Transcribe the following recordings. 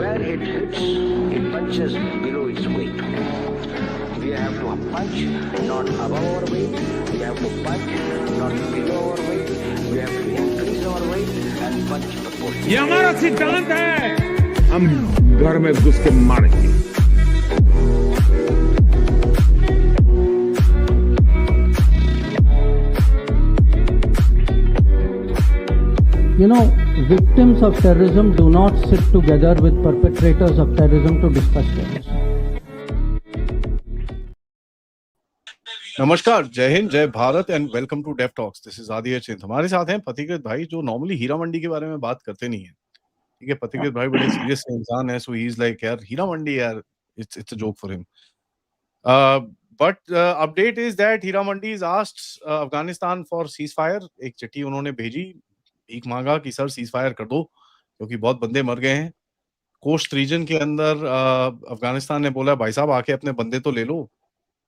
where it hits, it punches below its weight. We have to punch not above our weight. We have to punch not below our weight. We have to increase our weight and punch the post. ये हमारा सिद्धांत है, हम घर में घुस के मारेंगे। You know, victims of terrorism do not sit together with perpetrators of terrorism to discuss terrorism. नमस्कार, जय हिंद, जय Bharat and welcome to Deaf Talks. This is Aditya Chint. हमारे साथ हैं पथिकृत भाई, जो नॉर्मली हीरा मंडी के बारे में बात करते नहीं है। ठीक है, पथिकृत भाई बड़े सीरियस इंसान है, सो ही इज लाइक यार हीरा मंडी यार, it's a joke for him. But update is that Heera Mandi is asked Afghanistan for cease fire. एक चिट्ठी उन्होंने भेजी, भीख मांगा कि सर सीज फायर कर दो क्योंकि बहुत बंदे मर गए हैं। कोस्ट रीजन के अंदर अफगानिस्तान ने बोला भाई साहब आके अपने बंदे तो ले लो,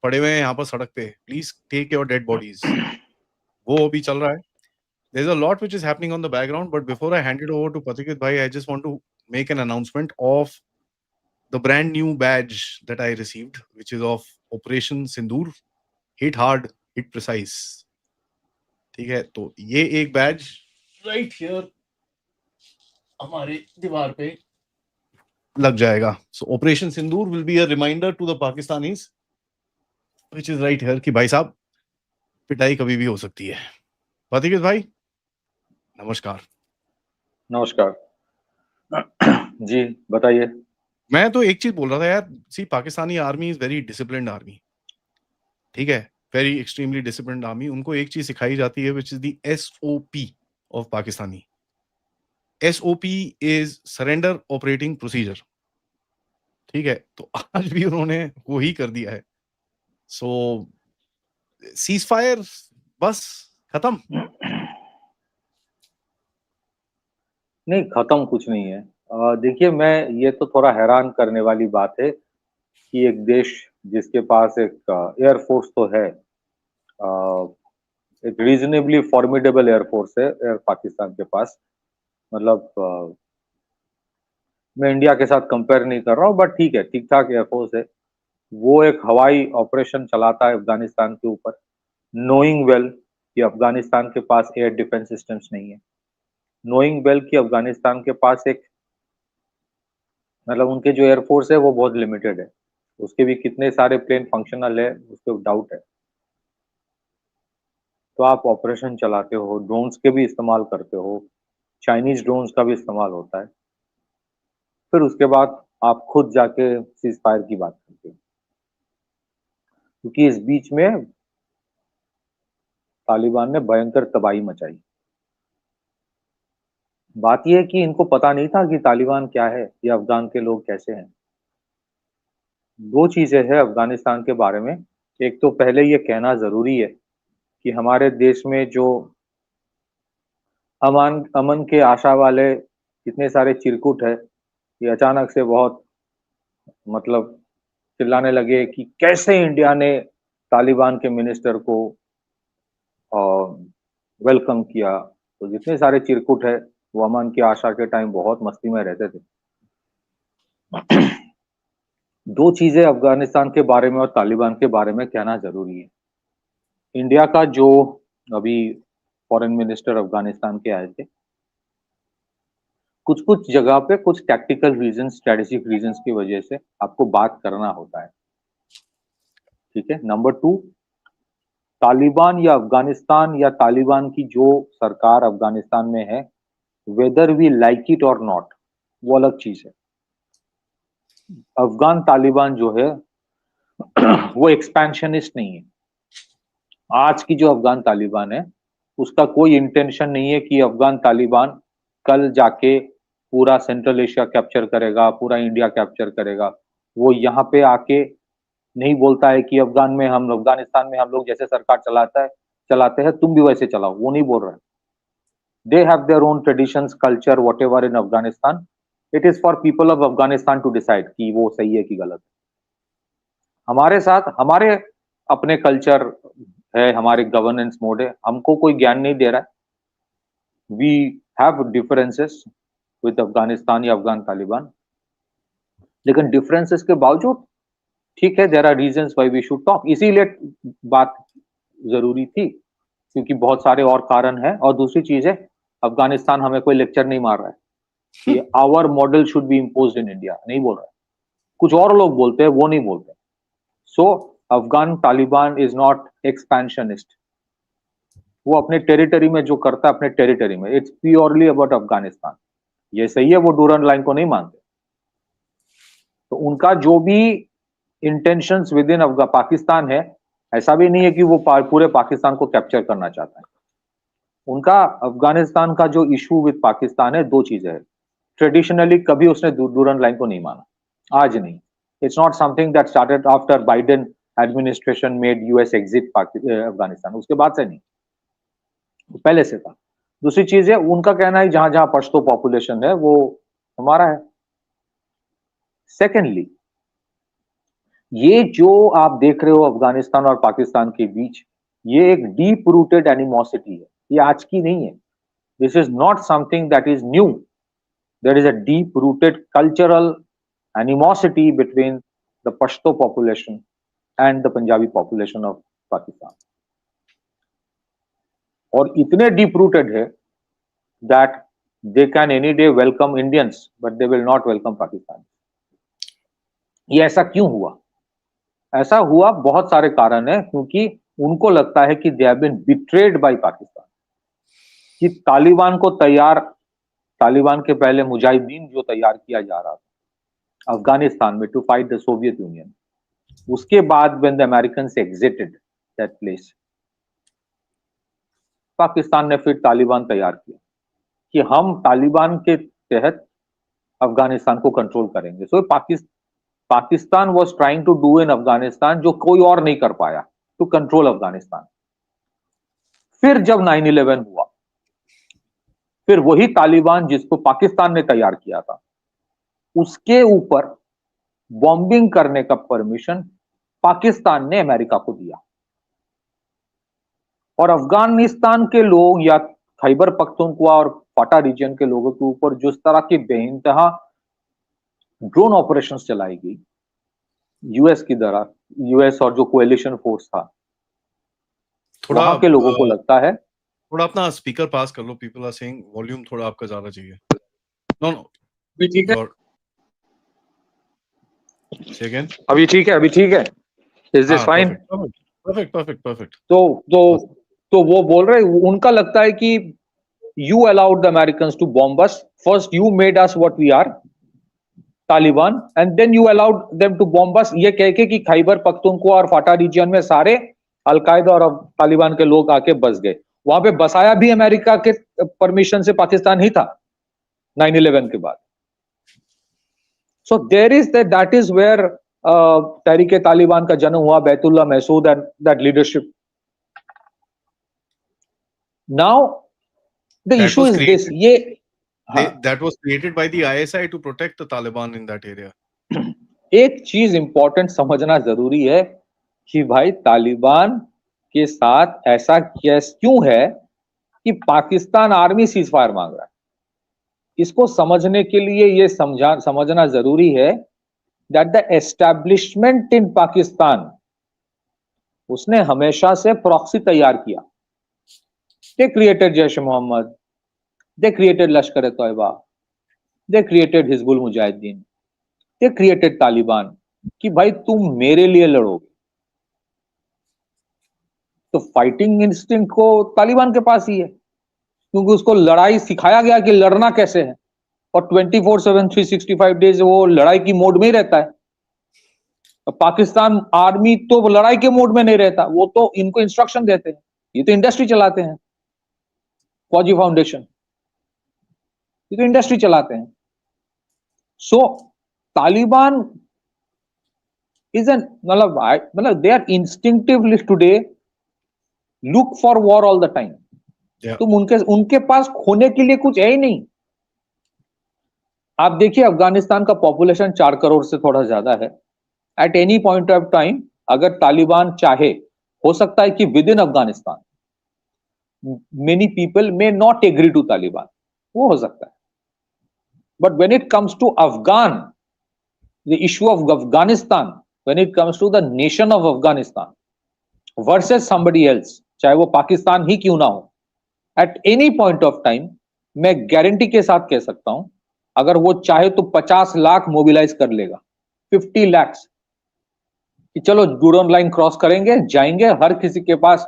पड़े हुए हैं यहाँ पर सड़क पे, please take your dead bodies. वो अभी चल रहा है। There's a lot which is happening on the background, but before I hand it over to Pathikrit bhai, I just want to make an announcement of the brand new badge that I received, which is of Operation Sindoor, hit hard, hit precise. ठीक है, तो ये एक Baij right here हमारे दीवार पे लग जाएगा। So Operation Sindoor will be a reminder to the Pakistanis, which is right here, कि भाई साहब पिटाई कभी भी हो सकती है। पथिकृत भाई नमस्कार। नमस्कार जी, बताइए। मैं तो एक चीज बोल रहा था यार, see Pakistani army is very disciplined army. ठीक है, वेरी एक्सट्रीमली डिसिप्लिन्ड आर्मी। उनको एक चीज सिखाई जाती है which is the SOP of Pakistani. SOP is surrender operating procedure. ठीक है, तो आज भी उन्होंने वो ही कर दिया है। सो सीज फायर बस खत्म? नहीं, खत्म कुछ नहीं है। देखिए, मैं ये तो थोड़ा हैरान करने वाली बात है कि एक देश जिसके पास एक एयरफोर्स तो है, एक रीजनेबली फॉर्मिडेबल एयरफोर्स है एयर पाकिस्तान के पास। मतलब मैं इंडिया के साथ कंपेयर नहीं कर रहा हूँ, बट ठीक है, ठीक ठाक एयरफोर्स है। वो एक हवाई ऑपरेशन चलाता है अफगानिस्तान के ऊपर, नोइंग वेल कि अफगानिस्तान के पास एयर डिफेंस सिस्टम्स नहीं है, नोइंग वेल कि अफगानिस्तान के पास एक मतलब उनके जो एयरफोर्स है वो बहुत लिमिटेड है, उसके भी कितने सारे प्लेन फंक्शनल है उसके डाउट है। तो आप ऑपरेशन चलाते हो, ड्रोन्स के भी इस्तेमाल करते हो, चाइनीज ड्रोन्स का भी इस्तेमाल होता है, फिर उसके बाद आप खुद जाके सीज फायर की बात करते हो, क्योंकि इस बीच में तालिबान ने भयंकर तबाही मचाई। बात यह है कि इनको पता नहीं था कि तालिबान क्या है या अफगान के लोग कैसे हैं। दो चीजें हैं अफगानिस्तान के बारे में। एक तो पहले ये कहना जरूरी है कि हमारे देश में जो अमन के आशा वाले कितने सारे चिरकुट है, ये अचानक से बहुत मतलब चिल्लाने लगे कि कैसे इंडिया ने तालिबान के मिनिस्टर को वेलकम किया। तो जितने सारे चिरकुट है वो अमन की आशा के टाइम बहुत मस्ती में रहते थे। दो चीजें अफगानिस्तान के बारे में और तालिबान के बारे में कहना जरूरी है। इंडिया का जो अभी फॉरेन मिनिस्टर अफगानिस्तान के आए थे, कुछ कुछ जगह पे कुछ टैक्टिकल रीजन, स्ट्रेटेजिक रीजंस की वजह से आपको बात करना होता है। ठीक है। नंबर 2, तालिबान या अफगानिस्तान या तालिबान की जो सरकार अफगानिस्तान में है, वेदर वी लाइक इट और नॉट, वो अलग चीज है। अफगान तालिबान जो है वो एक्सपेंशनिस्ट नहीं है। आज की जो अफगान तालिबान है उसका कोई इंटेंशन नहीं है कि अफगान तालिबान कल जाके पूरा सेंट्रल एशिया कैप्चर करेगा, पूरा इंडिया कैप्चर करेगा। वो यहाँ पे आके नहीं बोलता है कि अफगानिस्तान में हम लोग जैसे सरकार चलाते हैं तुम भी वैसे चलाओ, वो नहीं बोल रहा है। They have their own traditions, culture, whatever in Afghanistan. It is for people of Afghanistan to decide कि वो सही है कि गलत है। हमारे साथ हमारे अपने कल्चर है, हमारे गवर्नेंस मोड है, हमको कोई ज्ञान नहीं दे रहा है। We have differences with Afghanistan या अफगान तालिबान, लेकिन डिफरेंसेस के बावजूद ठीक है, there are reasons why we should talk, इसीलिए बात जरूरी थी, क्योंकि बहुत सारे और कारण हैं। और दूसरी चीज है, अफगानिस्तान हमें कोई लेक्चर नहीं मार रहा है कि our model should be imposed in India, नहीं बोल रहा है। कुछ और लोग बोलते हैं, वो नहीं बोलते। So Afghan Taliban is not expansionist, वो अपने टेरिटरी में जो करता है अपने टेरिटरी में, इट्स प्योरली अबाउट अफगानिस्तान। ये सही है, वो डूरन लाइन को नहीं मानते, तो उनका जो भी इंटेंशंस विद इन पाकिस्तान है, ऐसा भी नहीं है कि वो पूरे पाकिस्तान को कैप्चर करना चाहता है। उनका अफगानिस्तान का जो इशू विद पाकिस्तान है, दो चीजें है। ट्रेडिशनली कभी उसने डूरन लाइन को नहीं माना, आज नहीं। It's not something that started after Biden administration made US exit Afghanistan, उसके बाद से नहीं, पहले से था। दूसरी चीज है, उनका कहना है जहां जहां पश्तो पॉपुलेशन है वो हमारा है। सेकेंडली, ये जो आप देख रहे हो अफगानिस्तान और पाकिस्तान के बीच, ये एक डीप रूटेड एनिमोसिटी है, ये आज की नहीं है। This is not something that is new, there is a deep rooted cultural animosity between the Pashto population and the Punjabi population of Pakistan, और इतने डीप रूटेड है that they can any day welcome Indians but they will not welcome Pakistan. ये ऐसा क्यों हुआ? ऐसा हुआ बहुत सारे कारण है, क्योंकि उनको लगता है कि they have been betrayed by Pakistan, कि तालिबान के पहले मुजाहिदीन जो तैयार किया जा रहा था अफगानिस्तान में to fight the Soviet Union, उसके बाद when the Americans exited that place, Pakistan ने फिर तालिबान तैयार किया कि हम तालिबान के तहत अफगानिस्तान को कंट्रोल करेंगे। सो Pakistan was trying to do in Afghanistan जो कोई और नहीं कर पाया, टू कंट्रोल अफगानिस्तान। फिर जब 9/11 हुआ, फिर वही तालिबान जिसको पाकिस्तान ने तैयार किया था, उसके ऊपर बॉम्बिंग करने का परमिशन पाकिस्तान ने अमेरिका को दिया। और अफगानिस्तान के लोग या खैबर पख्तूनख्वा और फाटा रीजन के लोगों के ऊपर जिस तरह की बेइंतहा ड्रोन ऑपरेशंस चलाई गई यूएस की तरह, यूएस और जो कोएलिशन फोर्स था, थोड़ा वहां के लोगों को लगता है। थोड़ा अपना स्पीकर पास कर लो, पीपल आर सेइंग वॉल्यूम थोड़ा आपका ज्यादा चाहिए। नो अभी ठीक है? से अगेन, अभी ठीक है? अभी ठीक है? Is this fine? परफेक्ट। तो वो बोल रहे, उनका लगता है कि you allowed the Americans to bomb us, first you made us what we are, Taliban, and then you allowed them to bomb us, ये कह के कि खैबर पख्तूनख्वा और फाटा रीजन में सारे अलकायदा और तालिबान के लोग आके बस गए। वहां पे बसाया भी अमेरिका के परमिशन से पाकिस्तान ही था 9/11 के बाद। So there is that is where Tehreek Taliban का जन्म हुआ, Baitullah Mehsud and that leadership. Now the issue is this, ये that was created by the ISI to protect the Taliban in that area. एक चीज इंपॉर्टेंट समझना जरूरी है कि भाई तालिबान के साथ ऐसा क्यों है कि पाकिस्तान आर्मी सीज फायर मांग रहा है। इसको समझने के लिए ये समझना जरूरी है that the establishment in Pakistan, उसने हमेशा से प्रॉक्सी तैयार किया। They created Jaish Mohammed, they created Lashkar-e-Taiba, they created Hizbul Mujahideen, they created Taliban, कि भाई तुम मेरे लिए लड़ोगे। तो फाइटिंग इंस्टिंक्ट को तालिबान के पास ही है, क्योंकि उसको लड़ाई सिखाया गया कि लड़ना कैसे है, और 24/7 365 डेज वो लड़ाई की मोड में ही रहता है। पाकिस्तान आर्मी तो लड़ाई के मोड में नहीं रहता, वो तो इनको इंस्ट्रक्शन देते हैं। ये तो इंडस्ट्री चलाते हैं, फौजी फाउंडेशन, ये तो इंडस्ट्री चलाते हैं। सो तालिबान इज एन मतलब they are instinctively today look for war all the time. तुम उनके पास खोने के लिए कुछ है ही नहीं। आप देखिए अफगानिस्तान का पॉपुलेशन 4 करोड़ से थोड़ा ज्यादा है। At any point of time अगर तालिबान चाहे, हो सकता है कि within Afghanistan many people may not agree to Taliban, वो हो सकता है। But when it comes to Afghan, the issue of Afghanistan, when it comes to the nation of Afghanistan versus somebody else, चाहे वो पाकिस्तान ही क्यों ना हो, at any point of time मैं गारंटी के साथ कह सकता हूं, अगर वो चाहे तो 50 लाख मोबिलाइज कर लेगा, 50 लाख, कि चलो डूरॉन लाइन क्रॉस करेंगे, जाएंगे, हर किसी के पास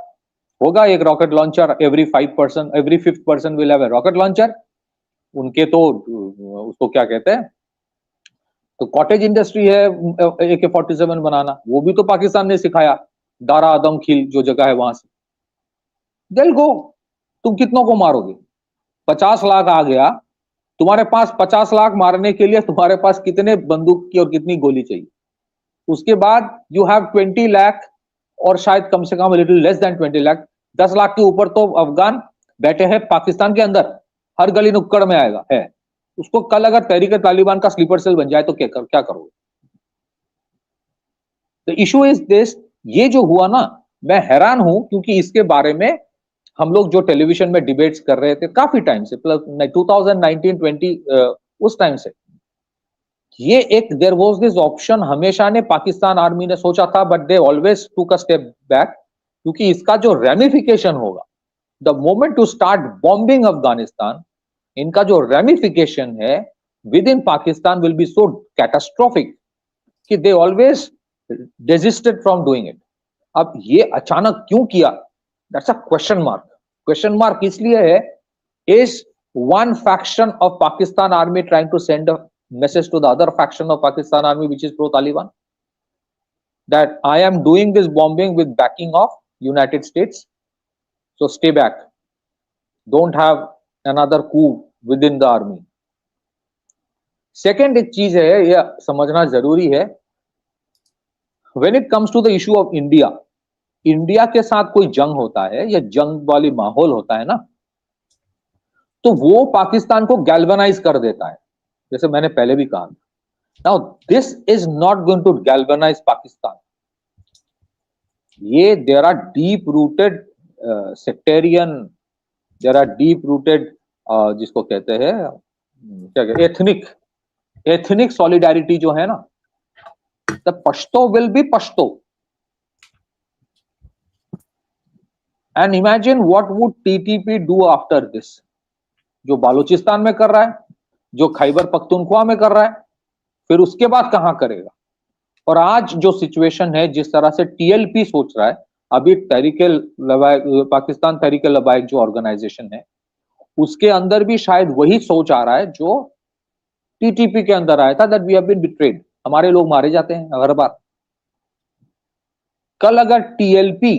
होगा एक rocket launcher, every 5th person will have a rocket launcher. उनके तो उसको क्या कहते हैं, तो कॉटेज इंडस्ट्री है AK-47 बनाना, वो भी तो पाकिस्तान ने सिखाया, दारा आदम खिल जो जगह है वहां से। दिल गो, तुम कितनों को मारोगे? 50 लाख आ गया, तुम्हारे पास 50 लाख मारने के लिए तुम्हारे पास कितने बंदूक की और कितनी गोली चाहिए? उसके बाद यू हैव 20 लाख, और शायद कम से कम little less than 20 lakh, 10 lakh के ऊपर तो अफगान बैठे हैं पाकिस्तान के अंदर, हर गली नुक्कड़ में आएगा है। उसको कल अगर तहरीक तालिबान का स्लीपर सेल बन जाए तो क्या करोगे? द इशू इज दिस, ये जो हुआ ना, मैं हैरान हूं, क्योंकि इसके बारे में हम लोग जो टेलीविजन में डिबेट्स कर रहे थे काफी टाइम से, प्लस 2019-20 उस टाइम से, ये एक देयर वाज दिस ऑप्शन, हमेशा ने पाकिस्तान आर्मी ने सोचा था, बट दे ऑलवेज टूक अ स्टेप बैक, क्योंकि इसका जो रेमिफिकेशन होगा, the moment to start bombing Afghanistan, इनका जो रेमिफिकेशन है with in Pakistan will be so catastrophic कि they always desisted from doing it. अब ये अचानक क्यों किया, that's a question mark. Question mark इसलिए है, is one faction of Pakistan army trying to send a message to the other faction of Pakistan army which is pro-Taliban, that I am doing this bombing with backing of United States, so stay back, don't have another coup within the army. Second एक चीज है, ये समझना जरूरी है, when it comes to the issue of India, India के साथ कोई जंग होता है या जंग वाली माहौल होता है ना, तो वो पाकिस्तान को गैल्वेनाइज कर देता है, जैसे मैंने पहले भी कहा। Now this is not going to galvanise Pakistan, ये there are deep rooted sectarian, there are deep rooted जिसको कहते हैं क्या कहते, एथनिक सॉलिडारिटी जो है ना, the Pashto will be Pashto, and imagine what would TTP do after this, जो बालूचिस्तान में कर रहा है, जो खैबर पख्तूनख्वा में कर रहा है, फिर उसके बाद कहां करेगा? और आज जो सिचुएशन है, जिस तरह से टीएलपी सोच रहा है, अभी पाकिस्तान तहरीक लबाइक जो ऑर्गेनाइजेशन है, उसके अंदर भी शायद वही सोच आ रहा है जो टीटीपी के अंदर आया था, that we have been betrayed, हमारे लोग मारे जाते हैं हर बार। कल अगर टीएलपी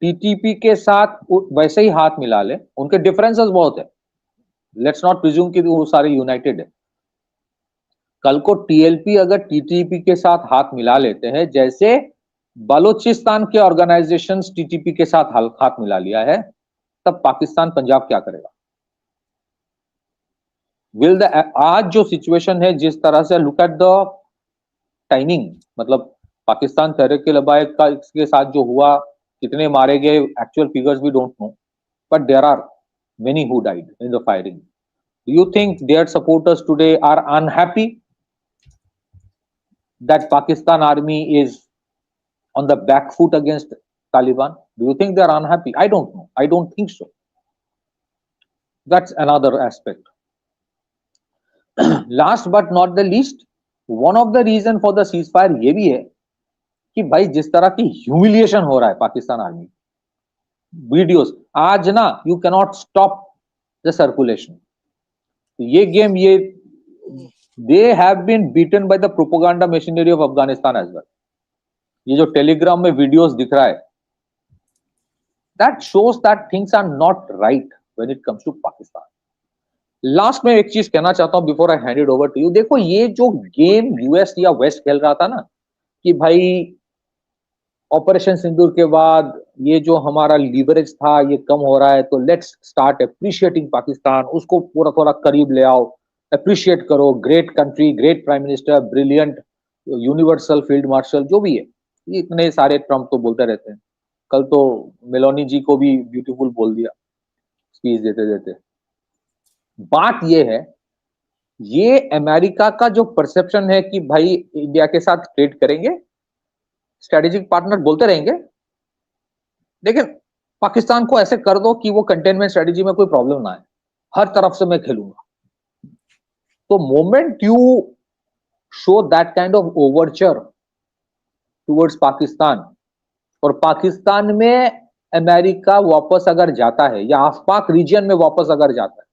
टीटीपी के साथ वैसे ही हाथ मिला ले, उनके डिफरेंसेस बहुत है, लेट्स नॉट प्रिज्यूम कि वो सारे यूनाइटेड है। कल को टीएलपी अगर टीटीपी के साथ हाथ मिला लेते हैं, जैसे बलूचिस्तान के ऑर्गेनाइजेशंस टीटीपी के साथ हाथ मिला लिया है, तब पाकिस्तान पंजाब क्या करेगा? विल द आज जो सिचुएशन है, जिस तरह से लुक एट द टाइमिंग, मतलब पाकिस्तान तहरीक लबाइक का इसके साथ जो हुआ, कितने मारे गए, actual figures we don't know, but there are many who died in the firing. Do you think their supporters today are unhappy that Pakistan army is on the back foot against Taliban? Do you think they are unhappy? I don't know. I don't think so. That's another aspect. Last but not the least, one of the reason for the ceasefire ये भी है कि भाई जिस तरह की humiliation हो रहा है पाकिस्तान आर्मी, वीडियोस आज ना, you can not stop the circulation. ये गेम, ये they have been beaten by the propaganda machinery of Afghanistan as well. ये जो टेलीग्राम में वीडियोस दिख रहा है, that shows that things are not right when it comes to Pakistan. Last में एक चीज कहना चाहता हूं before I hand it over to you. देखो, ये जो गेम यूएस या वेस्ट खेल रहा था ना, कि भाई ऑपरेशन सिंदूर के बाद ये जो हमारा लीवरेज था ये कम हो रहा है, तो लेट्स स्टार्ट अप्रिशिएटिंग पाकिस्तान, उसको पूरा थोड़ा करीब ले आओ, अप्रिशिएट करो, great country, great prime minister, brilliant, universal field marshal, जो भी है, ये इतने सारे ट्रम्प तो बोलते रहते हैं। कल तो मेलोनी जी को भी ब्यूटीफुल बोल दिया स्पीच देते देते। बात ये है ये अमेरिका का जो परसेप्शन है कि भाई इंडिया के साथ ट्रेड करेंगे, स्ट्रेटेजिक पार्टनर बोलते रहेंगे, लेकिन पाकिस्तान को ऐसे कर दो कि वो कंटेनमेंट स्ट्रेटेजी में कोई प्रॉब्लम ना आए, हर तरफ से मैं खेलूंगा। तो moment you show that kind of Overture towards Pakistan, और पाकिस्तान में अमेरिका वापस अगर जाता है या आसपास रीजन में वापस अगर जाता है,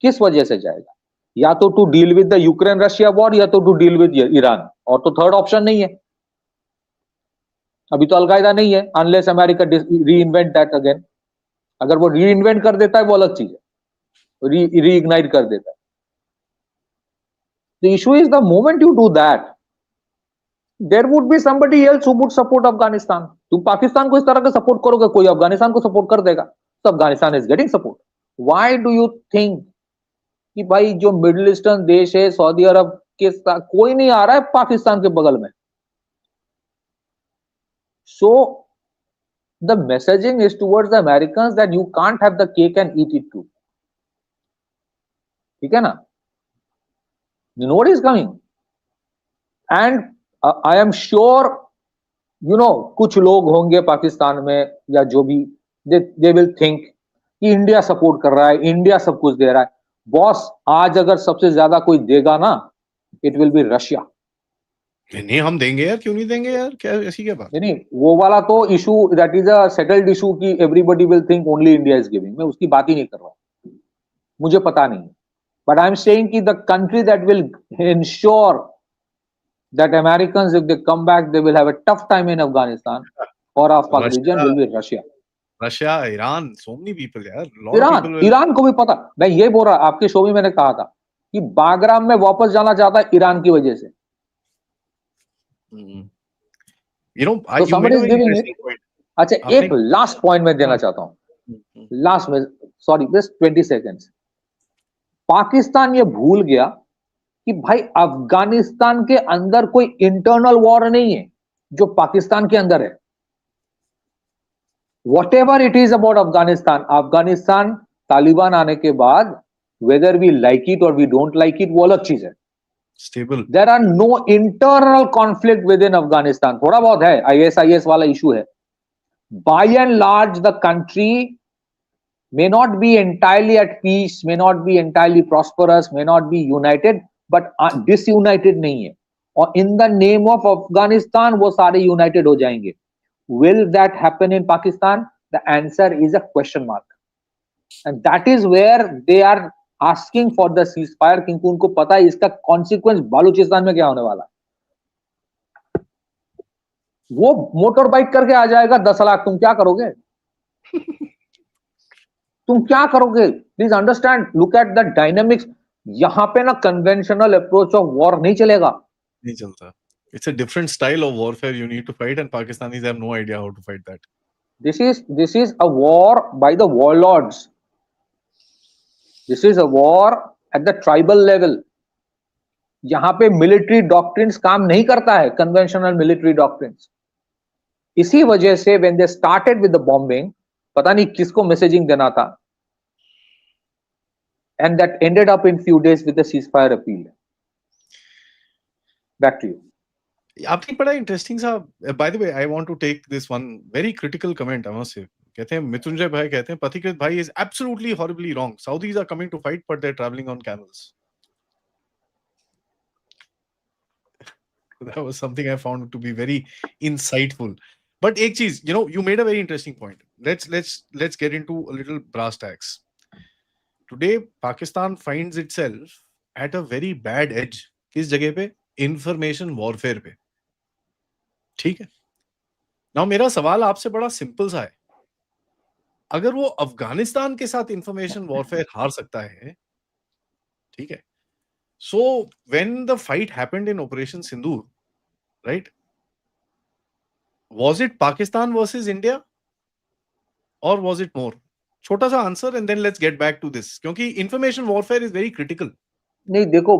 किस वजह से जाएगा? या तो to deal with the Ukraine Russia war, या तो टू डील विद ईरान, और तो थर्ड ऑप्शन नहीं है। अभी तो अलकायदा नहीं है, अनलेस अमेरिका री इन्वेंट दैट अगेन। अगर वो री इन्वेंट कर देता है वो अलग चीज है, री इग्नाइट कर देता है। The issue is the moment you do that, there would be somebody else who would support Afghanistan. तुम पाकिस्तान को इस तरह का सपोर्ट करोगे, कोई अफगानिस्तान को सपोर्ट कर देगा, तो Afghanistan is getting support. Why do you think कि भाई जो मिडिल ईस्टर्न देश है, सऊदी अरब के साथ कोई नहीं आ रहा है पाकिस्तान के बगल में? So the messaging is towards the Americans that you can't have the cake and eat it too. ठीक है ना? You know what is coming, and I am sure you know कुछ लोग होंगे पाकिस्तान में या जो भी, दे विल थिंक कि इंडिया सपोर्ट कर रहा है, इंडिया सब कुछ दे रहा है। बॉस, आज अगर सबसे ज्यादा कोई देगा ना, इट विल बी रशिया। नहीं, हम देंगे यार, क्यों नहीं देंगे यार, क्या ऐसी क्या बात? नहीं, वो वाला तो issue, that is a settled issue कि everybody will think only India is giving. मैं उसकी बात ही नहीं कर रहा हूं, मुझे पता नहीं, बट आई एम सेइंग कि the country that will ensure that Americans, if they come back, they will have a tough time in Afghanistan or Afghan region, will be Russia. Russia, Iran, so many people यार, Iran को भी पता। मैं ये बोल रहा, आपके show में मैंने कहा था कि बागराम में वापस जाना चाहता है ईरान की वजह से। You know, so somebody is giving it. अच्छा, एक लास्ट पॉइंट मैं देना चाहता हूं, लास्ट में, सॉरी, बस 20 सेकेंड्स। पाकिस्तान ये भूल गया कि भाई अफगानिस्तान के अंदर कोई इंटरनल वॉर नहीं है जो पाकिस्तान के अंदर है। Whatever it is about Afghanistan, Afghanistan Taliban आने के बाद, वेदर वी लाइक इट और वी डोंट लाइक इट, वो अलग चीज है। Stable, there are no internal conflict within Afghanistan. थोड़ा बहुत है, ISIS वाला इशू है। By and large the country may not be entirely at peace, may not be entirely prosperous, may not be united, but disunited नहीं है। और in the name of Afghanistan वो सारे united हो जाएंगे। Will that happen in Pakistan? The answer is a question mark, and that is where they are asking for the ceasefire, क्योंकि उनको पता है इसका consequence बालूचिस्तान में क्या होने वाला है। वो मोटर बाइक करके आ जाएगा 10 लाख, तुम क्या करोगे? तुम क्या करोगे? Please understand, look at the dynamics. यहां पे ना कन्वेंशनल अप्रोच ऑफ वॉर नहीं चलेगा, नहीं चलता। It's a different style of warfare you need to fight, and Pakistanis have no idea how to fight that. This is a war by the warlords. This is a war at the tribal level. यहां पे military doctrines काम नहीं करता है, conventional military doctrines. इसी वजह से when they started with the bombing, पता नहीं किसको मैसेजिंग देना था, and that ended up in few days with the ceasefire appeal. Back to you. आपने बड़ा इंटरेस्टिंग सा, by the way, I want to take this one very critical comment, I must say. कहते हैं मिथुंजय भाई, कहते हैं पथिकृत भाई is absolutely horribly wrong. Saudis are coming to fight, but they're traveling on camels. That was something I found to be very insightful. But एक चीज, you know, you made a very interesting point. Let's get into a little brass tacks. Today, Pakistan finds itself at a very bad edge. किस जगह पे? Information warfare पे। ठीक है। Now मेरा सवाल आपसे बड़ा सिंपल सा है। अगर वो अफगानिस्तान के साथ इंफॉर्मेशन वॉरफेयर हार सकता है, ठीक है, so when the fight happened in Operation Sindoor, right, was it Pakistan versus India or was it more? छोटा सा answer and then let's get back to this, क्योंकि information warfare is very critical. नहीं, देखो,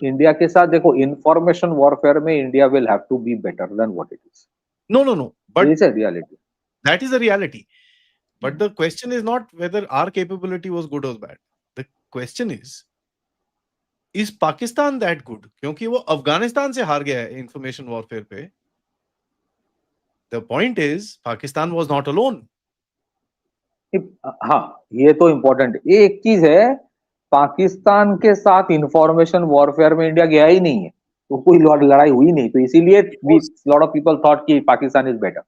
India के साथ देखो, information warfare में India will have to be better than what it is. No, but it's a reality. That is a reality. But the question is not whether our capability was good or bad. The question is, is Pakistan that good? क्योंकि वो अफगानिस्तान से हार गया है information warfare पे. The point is Pakistan was not alone. हाँ, ये तो इम्पोर्टेंट. एक चीज है, पाकिस्तान के साथ इंफॉर्मेशन वॉरफेयर में इंडिया गया ही नहीं है, तो कोई लड़ाई हुई नहीं, तो इसीलिए लॉट ऑफ पीपल थॉट कि Pakistan is better.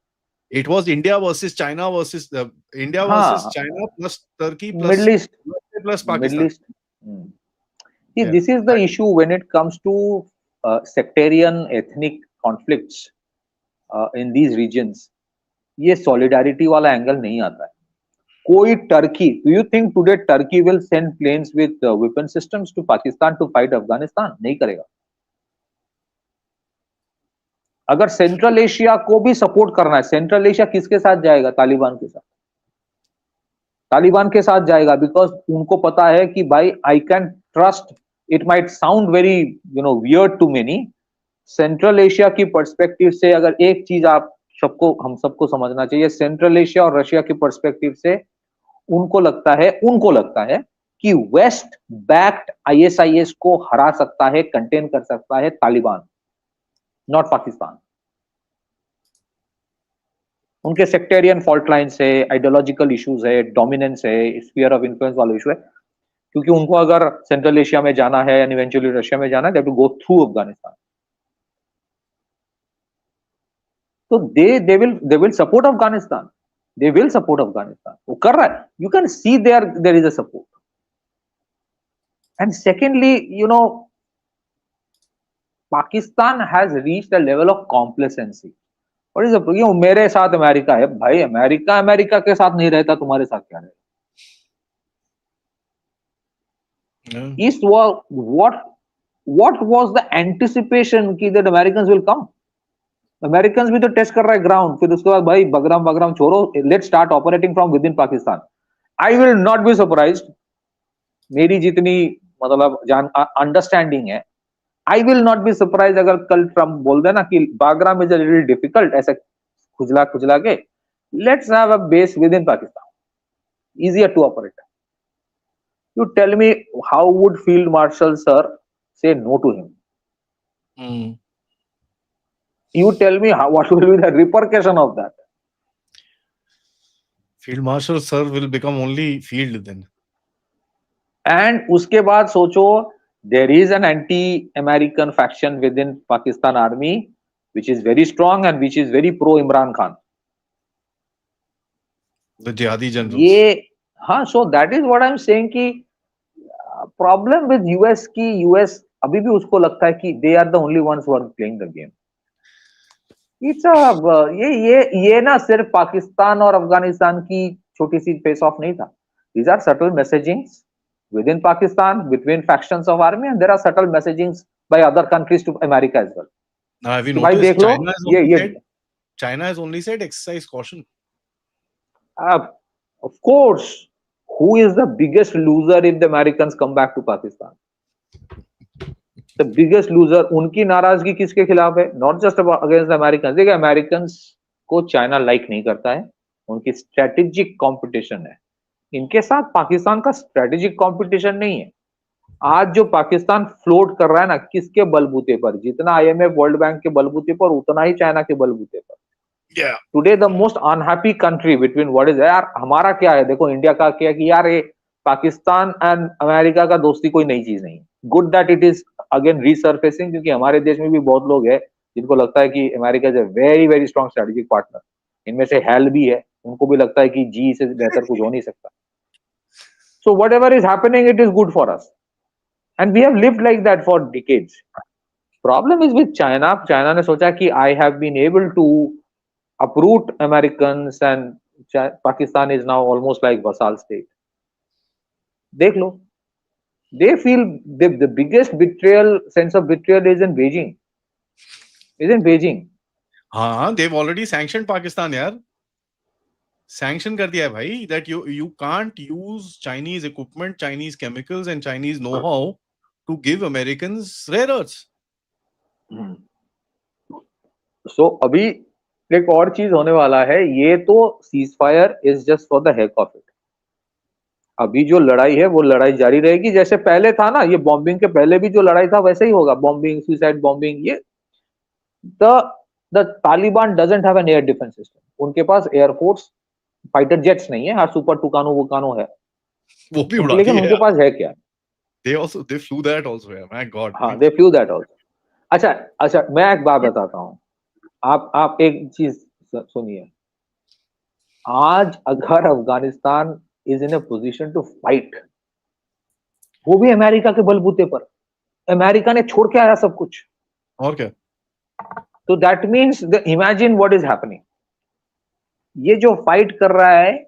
It was India versus China versus India versus हाँ, China plus Turkey plus middle east, plus middle Pakistan. East. See, Yeah. this is the issue when it comes to sectarian ethnic conflicts in these regions. ये solidarity वाला angle नहीं आता है. कोई Turkey, do you think today Turkey will send planes with weapon systems to Pakistan to fight Afghanistan? नहीं करेगा. अगर central Asia को भी सपोर्ट करना है, सेंट्रल एशिया किसके साथ जाएगा? तालिबान के साथ. तालिबान के साथ जाएगा, बिकॉज उनको पता है कि भाई I can trust. It might sound very weird to many. Central Asia की पर्सपेक्टिव से अगर एक चीज हम सबको समझना चाहिए, सेंट्रल एशिया और रशिया की पर्सपेक्टिव से उनको लगता है कि वेस्ट बैक्ड आईएसआईएस को हरा सकता है, कंटेन कर सकता है तालिबान, नॉट पाकिस्तान. उनके सेक्टेरियन फॉल्ट लाइन्स है, आइडियोलॉजिकल इश्यूज है, डोमिनेंस है, स्फीयर ऑफ इन्फ्लुएंस वाला इशू है. क्योंकि उनको अगर सेंट्रल एशिया में जाना है एंड इवेंचुअली रशिया में जाना है, they have to go through Afghanistan. तो they will support Afghanistan. They will support Afghanistan. वो कर रहा है. You can see there is a support. And secondly, Pakistan has reached a level of complacency. और मेरे साथ अमेरिका है. भाई अमेरिका के साथ नहीं रहता, तुम्हारे साथ क्या रहेगा? East war, what was the anticipation कि that Americans will come? Americans भी तो टेस्ट कर रहा है ग्राउंड. फिर उसके बाद भाई बगराम छोड़ो, let's start operating from within Pakistan. I will not be surprised. मेरी जितनी मतलब अंडरस्टैंडिंग है, I will not be surprised अगर कल ट्रम्प बोल देना कि Bagram is a little difficult, ऐसे खुजला के, let's have a base within Pakistan, easier to operate. You tell me, how would Field Marshal sir say no to him? You tell me what will be the repercussion of that? Field Marshal sir will become only field then. And उसके बाद सोचो, there is an anti-American faction within Pakistan army which is very strong and which is very pro Imran Khan. The jihadi generals. ये हाँ, so that is what I'm saying कि problem with US की US अभी भी उसको लगता है कि they are the only ones who are playing the game. It's ये ना सिर्फ पाकिस्तान और अफगानिस्तान की छोटी सी फेस ऑफ नहीं था. These are subtle messagings within Pakistan, between factions of army, and there are subtle messagings by other countries to America as well. Now, have you noticed China has only said exercise caution. Of course, who is the biggest loser if the Americans come back to Pakistan? The biggest loser. उनकी नाराजगी किसके खिलाफ है? Not just against the Americans. देखिए, Americans को China like नहीं करता है. उनकी strategic competition है. इनके साथ पाकिस्तान का स्ट्रेटेजिक कंपटीशन नहीं है. आज जो पाकिस्तान फ्लोट कर रहा है ना, किसके बलबूते पर? जितना आईएमएफ वर्ल्ड बैंक के बलबूते पर, उतना ही चाइना के बलबूते पर. Today the most unhappy country between what is, यार हमारा क्या है? देखो इंडिया का क्या कि यार ये पाकिस्तान एंड अमेरिका का दोस्ती कोई नई चीज नहीं है. Good that it is again रीसर्फेसिंग, क्योंकि हमारे देश में भी बहुत लोग हैं जिनको लगता है कि America is a very very strong strategic partner. इनमें से हेल भी है, उनको भी लगता है कि जी से बेहतर कुछ हो नहीं सकता. So whatever is happening, it is good for us, and we have lived like that for decades. Problem is with China. China ने सोचा कि I have been able to uproot Americans, and Pakistan is now almost like vassal state. देख लो, they feel the biggest sense of betrayal is in Beijing. हाँ, they've already sanctioned Pakistan यार. Sanction कर दिया है भाई, that you can't use Chinese equipment, Chinese chemicals and Chinese know-how to give Americans rare earths. So अभी एक और चीज होने वाला है. ये तो ceasefire is just for the heck of it. अभी जो लड़ाई है वो लड़ाई जारी रहेगी, जैसे पहले था ना, ये बॉम्बिंग के पहले भी जो लड़ाई था वैसे ही होगा, बॉम्बिंग, सुसाइड बॉम्बिंग। ये the the Taliban doesn't have an air defence system, उनके पास एयरफोर्स फाइटर जेट्स नहीं है, हाँ सुपर टुकानो वुकानो है वो भी उनके, उड़ाती लेकिन है उनके यार। पास है क्या? they flew that also यार, my god। हाँ, दे फ्लू दैट ऑल्सो। अच्छा अच्छा, मैं एक बात बताता हूँ, आप एक चीज सुनिए। आज अगर Afghanistan is in a position to fight, वो भी अमेरिका के बलबूते पर, अमेरिका ने छोड़ के आया सब कुछ, और क्या। तो that means imagine what is happening. ये जो फाइट कर रहा है,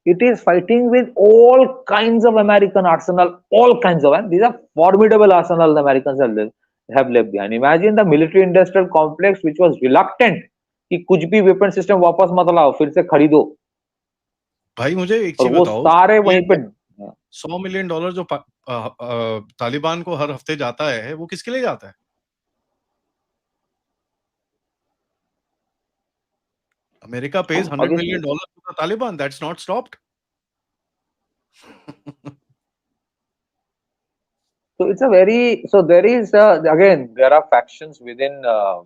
it is fighting with all kinds of American arsenal, all kinds of, and these are formidable arsenal the Americans have left behind. Imagine the military industrial complex which was reluctant कि कुछ भी weapon system वापस मत लाओ, फिर से खरीदो, भाई मुझे एक और चीज वो बताओ, सारे वहीं पे। $100 मिलियन जो तालिबान को हर हफ्ते जाता है, वो किसके लिए जाता है? America pays $100 Obviously, million to the Taliban. That's not stopped. so it's a very, so there is again there are factions within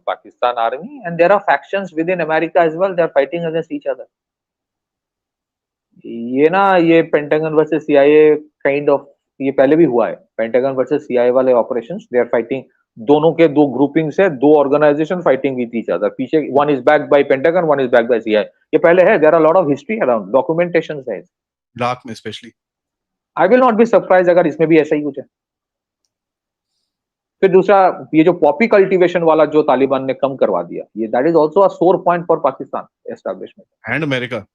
Pakistan army, and there are factions within America as well. They are fighting against each other. ये ना, ये Pentagon versus CIA kind of, ये पहले भी हुआ है, Pentagon versus CIA वाले operations, they are fighting, दोनों के दो ग्रुपिंग्स है, दो organisation fighting with each other, पीछे one is backed by Pentagon, one is backed by CIA, ये पहले है, there are lot of history around, documentations है, इराक में स्पेशली। I will not be surprise अगर इसमें भी ऐसा ही कुछ है। फिर दूसरा, ये जो पॉपी कल्टीवेशन वाला जो तालिबान ने कम करवा दिया, ये दैट इज आल्सो अ सोर point for Pakistan establishment and America.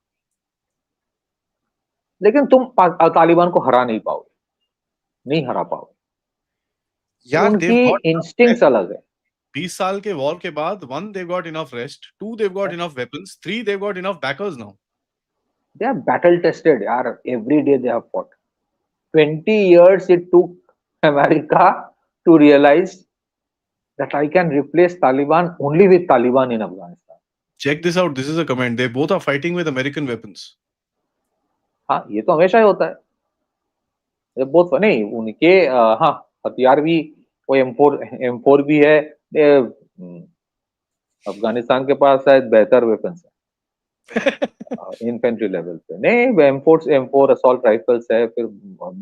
लेकिन तुम तालिबान को हरा नहीं पाओगे, नहीं हरा पाओगे, यार उनकी इंस्टिंक्ट्स अलग है। 20 साल के वॉर के बाद, 1 they've got enough rest, 2 they've got enough weapons, 3 they've got enough backers now. They are battle tested, yaar, every day they have fought. 20 years it took America to realize that I can replace Taliban only with Taliban in Afghanistan. Check this out, this is a comment, they both are fighting with American weapons. हाँ, ये तो हमेशा ही होता है, ये बहुत नहीं उनके, हाँ हथियार भी, वो M4 भी है, अफगानिस्तान के पास शायद बेहतर वेपन्स है इन्फेंट्री लेवल पे, नहीं M4 असॉल्ट राइफल्स है, फिर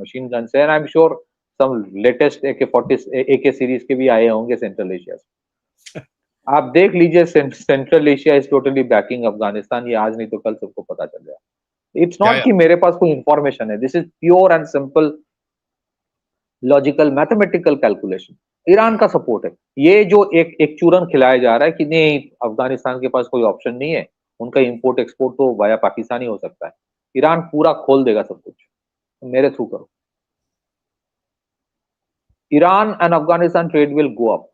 मशीन गन्स है, and I am sure some latest AK series के भी आए होंगे सेंट्रल एशिया से। आप देख लीजिए, central Asia is totally banking Afghanistan, ये आज नहीं तो कल सबको पता चल जाएगा। इट्स नॉट कि मेरे पास कोई इंफॉर्मेशन है, this is pure and simple logical mathematical calculation. Iran का सपोर्ट है, ये जो एक चूरन खिलाया जा रहा है कि नहीं अफगानिस्तान के पास कोई ऑप्शन नहीं है, उनका इंपोर्ट एक्सपोर्ट तो वाया पाकिस्तान ही हो सकता है, ईरान पूरा खोल देगा सब कुछ, मेरे थ्रू करो। Iran and Afghanistan trade will go up,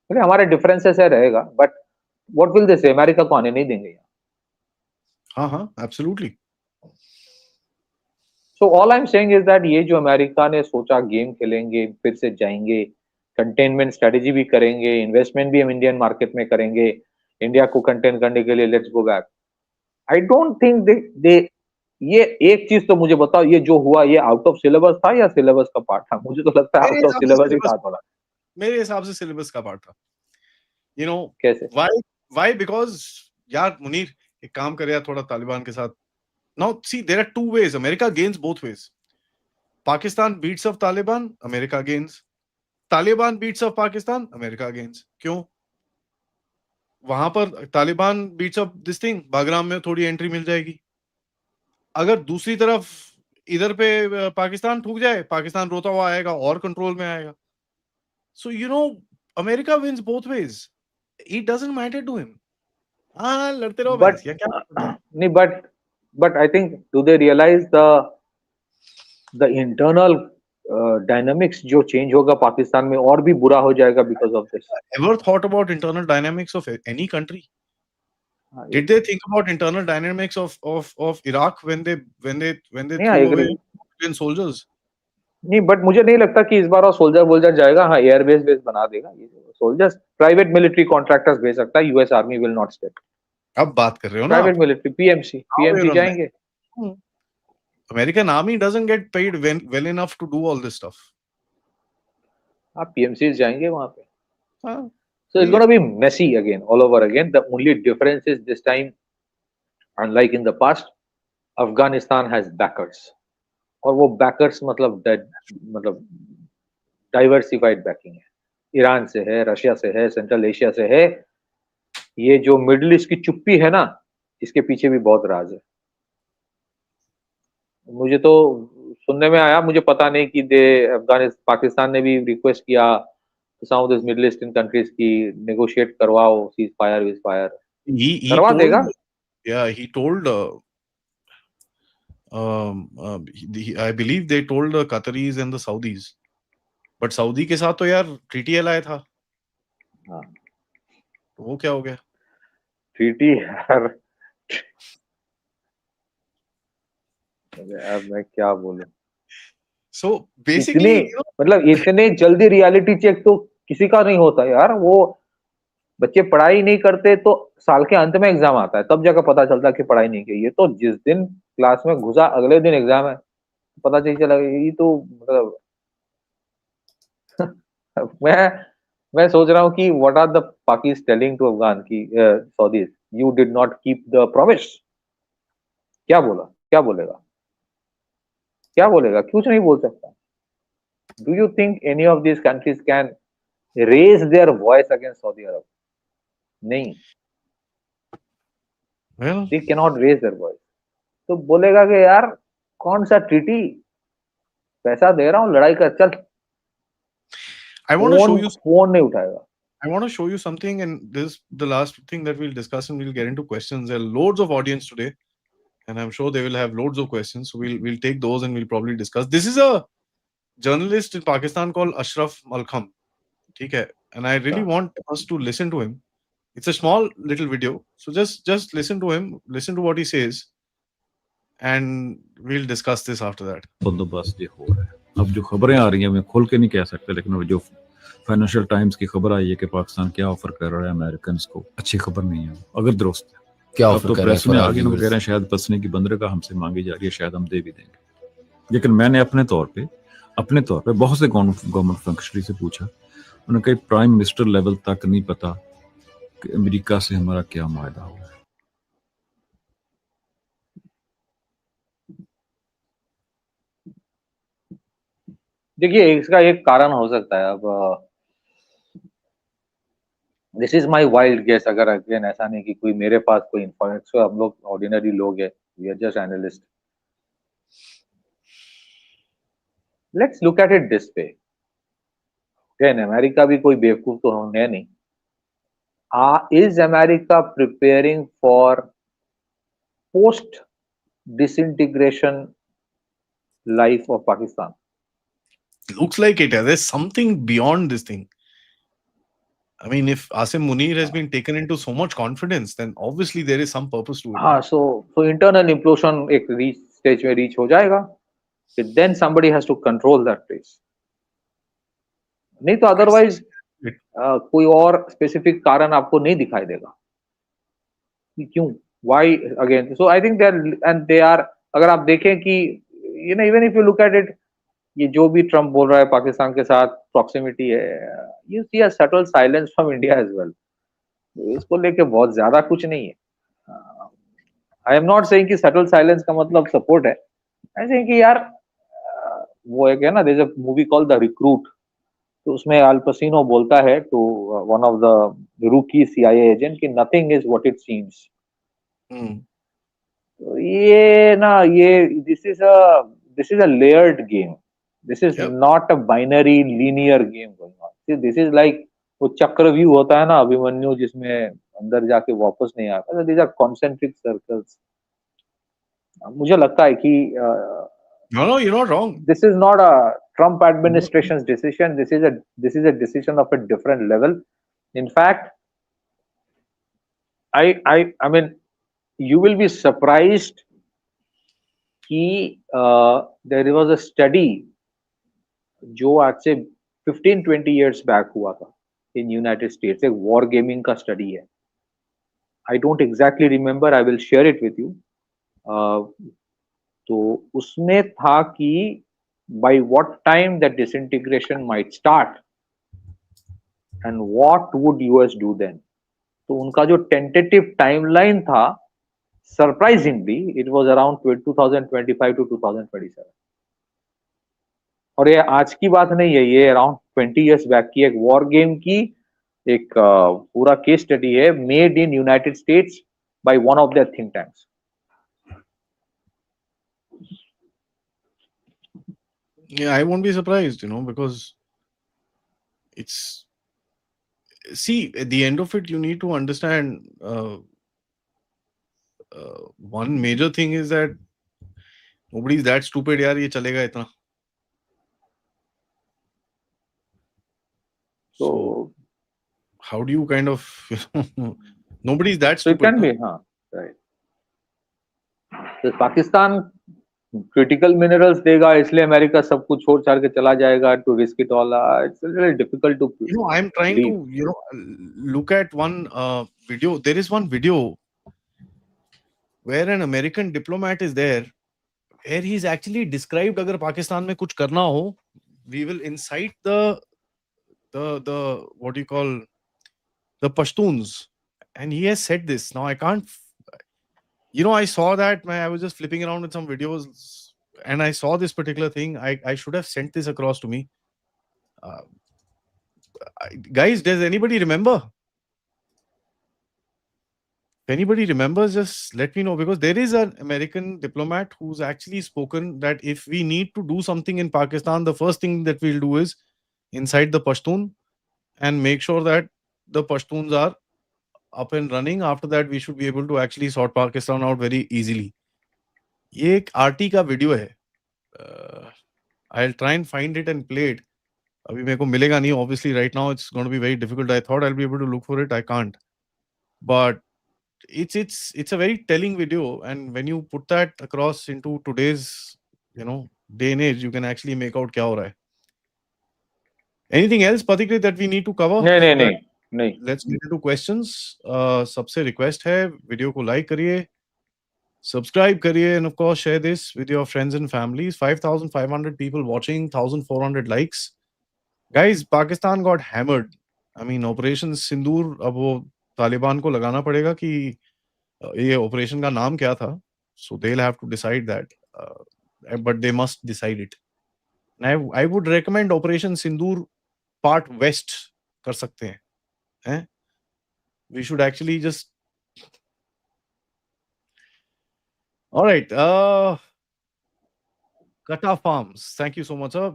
हमारे डिफरेंसेस है रहेगा, बट व्हाट विल दे से, अमेरिका को आने नहीं देंगे यहाँ। हाँ हाँ, absolutely. So all I am saying is that ये जो अमेरिका ने सोचा गेम खेलेंगे, फिर से जाएंगे, कंटेनमेंट स्ट्रेटेजी भी करेंगे, इन्वेस्टमेंट भी हम इंडियन मार्केट में करेंगे, इंडिया को कंटेन करने के लिए, let's go back. I don't think they ये एक चीज तो मुझे बताओ, ये जो हुआ ये आउट ऑफ सिलेबस था या सिलेबस का पार्ट था? मुझे तो लगता है आउट ऑफ सिलेबस ही था थोड़ा। मेरे हिसाब से सिलेबस का पार्ट था। यू नो कैसे? व्हाई बिकॉज यार मुनीर, एक काम कर यार थोड़ा तालिबान के साथ। Now see, there are two ways. America gains both ways. Pakistan beats of Taliban, America gains. Taliban beats of Pakistan, America gains. क्यों? वहां पर Taliban beats of this thing, Bagram में थोड़ी एंट्री मिल जाएगी। अगर दूसरी तरफ इधर पे पाकिस्तान ठुक जाए, पाकिस्तान रोता हुआ आएगा और कंट्रोल में आएगा। So you know America wins both ways, it doesn't matter to him. हाँ लड़ते रहो बट या क्या नहीं, but I think do they realise the internal dynamics जो चेंज होगा पाकिस्तान में और भी बुरा हो जाएगा because of this. Ever thought about internal dynamics of any country? Did they think about internal dynamics of Iraq when they threw away million soldiers? नहीं, but मुझे नहीं लगता कि इस बार और सोल्जर जाएगा। हाँ, एयरबेस बेस बना देगा, ये सोल्जर्स प्राइवेट मिलिट्री कॉन्ट्रैक्टर्स भेज सकता है, US army will not step. अब बात कर रहे हो ना, प्राइवेट मिलिट्री पीएमसी जाएंगे। American army doesn't get paid well enough to do all this stuff. आप PMCs जाएंगे वहां पे. हाँ, So it's gonna be messy again, all over again. The only difference is this time, unlike in the past, Afghanistan has backers. और वो backers मतलब diversified backing है. Iran से है, रशिया से है, सेंट्रल एशिया से है. ये जो मिडिल ईस्ट की चुप्पी है ना, इसके पीछे भी बहुत राज है. मुझे तो सुनने में आया, मुझे पता नहीं कि पाकिस्तान ने भी रिक्वेस्ट किया some of these Middle Eastern countries की negotiate करवाओ ceasefire. He करवा told, देगा. yeah, he told I believe they told the Qataris and the Saudis, but Saudi के साथ तो यार treaty लाया था. हाँ. तो वो क्या हो गया? treaty यार मैं क्या बोलूं. So basically, मतलब इतने जल्दी रियलिटी चेक तो किसी का नहीं होता यार. वो बच्चे पढ़ाई नहीं करते तो साल के अंत में एग्जाम आता है, तब जाकर पता चलता है कि पढ़ाई नहीं की. ये तो जिस दिन क्लास में घुसा अगले दिन एग्जाम है, पता नहीं चला. ये तो मतलब मैं सोच रहा हूँ कि what are the Pakis telling to Afghan की Saudis, you did not keep the promise. क्या बोलेगा, कुछ नहीं बोल सकता. Do you think any of these countries can raise their voice against Saudi Arabia? नहीं. They can not raise their voice. तो बोलेगा कि यार कौन सा ट्रीटी, पैसा दे रहा हूँ, लड़ाई कर, चल. I want to show you. Phone नहीं उठाएगा. I want to show you something, and this is the last thing that we'll discuss, and we'll get into questions. There are loads of audience today, and I'm sure they will have loads of questions. So we'll take those and we'll probably discuss. This is a journalist in Pakistan called Ashraf Malkham. Okay, and I really want us to listen to him. It's a small little video, so just listen to him, listen to what he says, and we'll discuss this after that. बंदोबस्त ये हो रहा है. अब जो खबरें आ रही हैं मैं खोल के नहीं कह सकते, लेकिन जो फाइनेंशियल टाइम्स की खबर आई है कि पाकिस्तान क्या ऑफर कर रहा है अमेरिकन को, अच्छी खबर नहीं है. अगर दुरुस्त है क्या ऑफर कर रहा है, में आगे कह रहे हैं शायद बसने की बंदरगाह हमसे मांगी जा रही है, शायद हम दे भी देंगे. लेकिन मैंने अपने तौर पे बहुत से गवर्नमेंट फंक्शनरी से पूछा, उन्होंने कहा प्राइम मिनिस्टर लेवल तक नहीं पता कि अमेरिका से हमारा क्या मायदा हुआ है. देखिए, इसका एक कारण हो सकता है. अब this is my wild guess. अगर अगेन ऐसा नहीं कि कोई मेरे पास कोई इन्फॉर्मेशन, हम लोग ऑर्डिनरी लोग हैं, we are just analyst. Let's look at it this way. Again America भी कोई बेवकूफ तो है नहीं. Is America preparing for post disintegration life of Pakistan? Looks like it. There's something beyond this thing. I mean, if Asim Munir has been taken into so much confidence, then obviously there is some purpose to it. So internal implosion एक stage में reach हो जाएगा, then somebody has to control that place. नहीं तो otherwise कोई और specific कारण आपको नहीं दिखाई देगा. क्यों? Why again? So I think they are. अगर आप देखें कि even if you look at it, ये जो भी ट्रम्प बोल रहा है पाकिस्तान के साथ प्रॉक्सिमिटी है, you see a subtle silence from India as well. इसको लेके बहुत ज्यादा कुछ नहीं है. I am not saying कि subtle silence का मतलब सपोर्ट है. I am saying कि यार वो एक है ना, there's a movie called The Recruit. तो उसमें अल पसीनो बोलता है to one of the rookie CIA agent कि nothing is what it seems. तो this is a layered game. This is not a binary linear game going on. See, this is like वो चक्रव्यूह होता है ना अभिमन्यु, जिसमें अंदर जाके वापस नहीं आता. These are concentric circles. मुझे लगता है कि no, you're not wrong. This is not a Trump administration's decision. This is a decision of a different level. In fact, I mean, you will be surprised कि there was a study जो आज से 15-20 years back हुआ था in United States. एक war gaming का study है. I don't exactly remember. I will share it with you. तो उसमें था कि by what time that disintegration might start and what would US do then. तो उनका जो टेंटेटिव टाइमलाइन था, surprisingly it was around 2025 to 2027। और ये आज की बात नहीं है, ये अराउंड 20 इयर्स बैक की एक वॉर गेम की एक पूरा केस स्टडी है, made in United states by one of their think tanks. Yeah, I won't be surprised, because it's, see, at the end of it, you need to understand one major thing is that nobody is that stupid, yaar, ye chalega itna. So how do you kind of, nobody is that So it stupid. can be, हाँ, right. तो Pakistan critical minerals देगा इसलिए America सब कुछ छोड़ छाड़ के चला जाएगा to risk it all. It's really difficult to, I'm trying to, look at one video. There is one video where an American diplomat is there, where he's actually described अगर पाकिस्तान में कुछ करना हो, we will incite the what do you call, the Pashtuns, and he has said this. Now I can't, I saw that, I was just flipping around with some videos and I saw this particular thing. I should have sent this across to me. Guys, does anybody remember? If anybody remembers, just let me know, because there is an American diplomat who's actually spoken that if we need to do something in Pakistan, the first thing that we'll do is incite the Pashtun and make sure that the Pashtuns are up and running. After that, we should be able to actually sort Pakistan out very easily. ये एक RT का video है. I'll try and find it and play it. अभी मेरे को मिलेगा नहीं. Obviously, right now it's going to be very difficult. I thought I'll be able to look for it. I can't. But it's a very telling video, and when you put that across into today's day and age, you can actually make out क्या हो रहा है. Anything else, Pathikrit, that we need to cover? नहीं। Let's get into questions. सबसे request है, video को like करिए, subscribe करिए, and of course share this with your friends and families. 5,500 people watching, 1,400 likes. Guys, Pakistan got hammered. I mean, Operation Sindoor, अब वो तालिबान को लगाना पड़ेगा कि ये ऑपरेशन का नाम क्या था. So they'll have to decide that, but they must decide it. And I would recommend Operation Sindoor Part West कर सकते हैं. We should actually just. All right. Kata Farms, thank you so much, sir.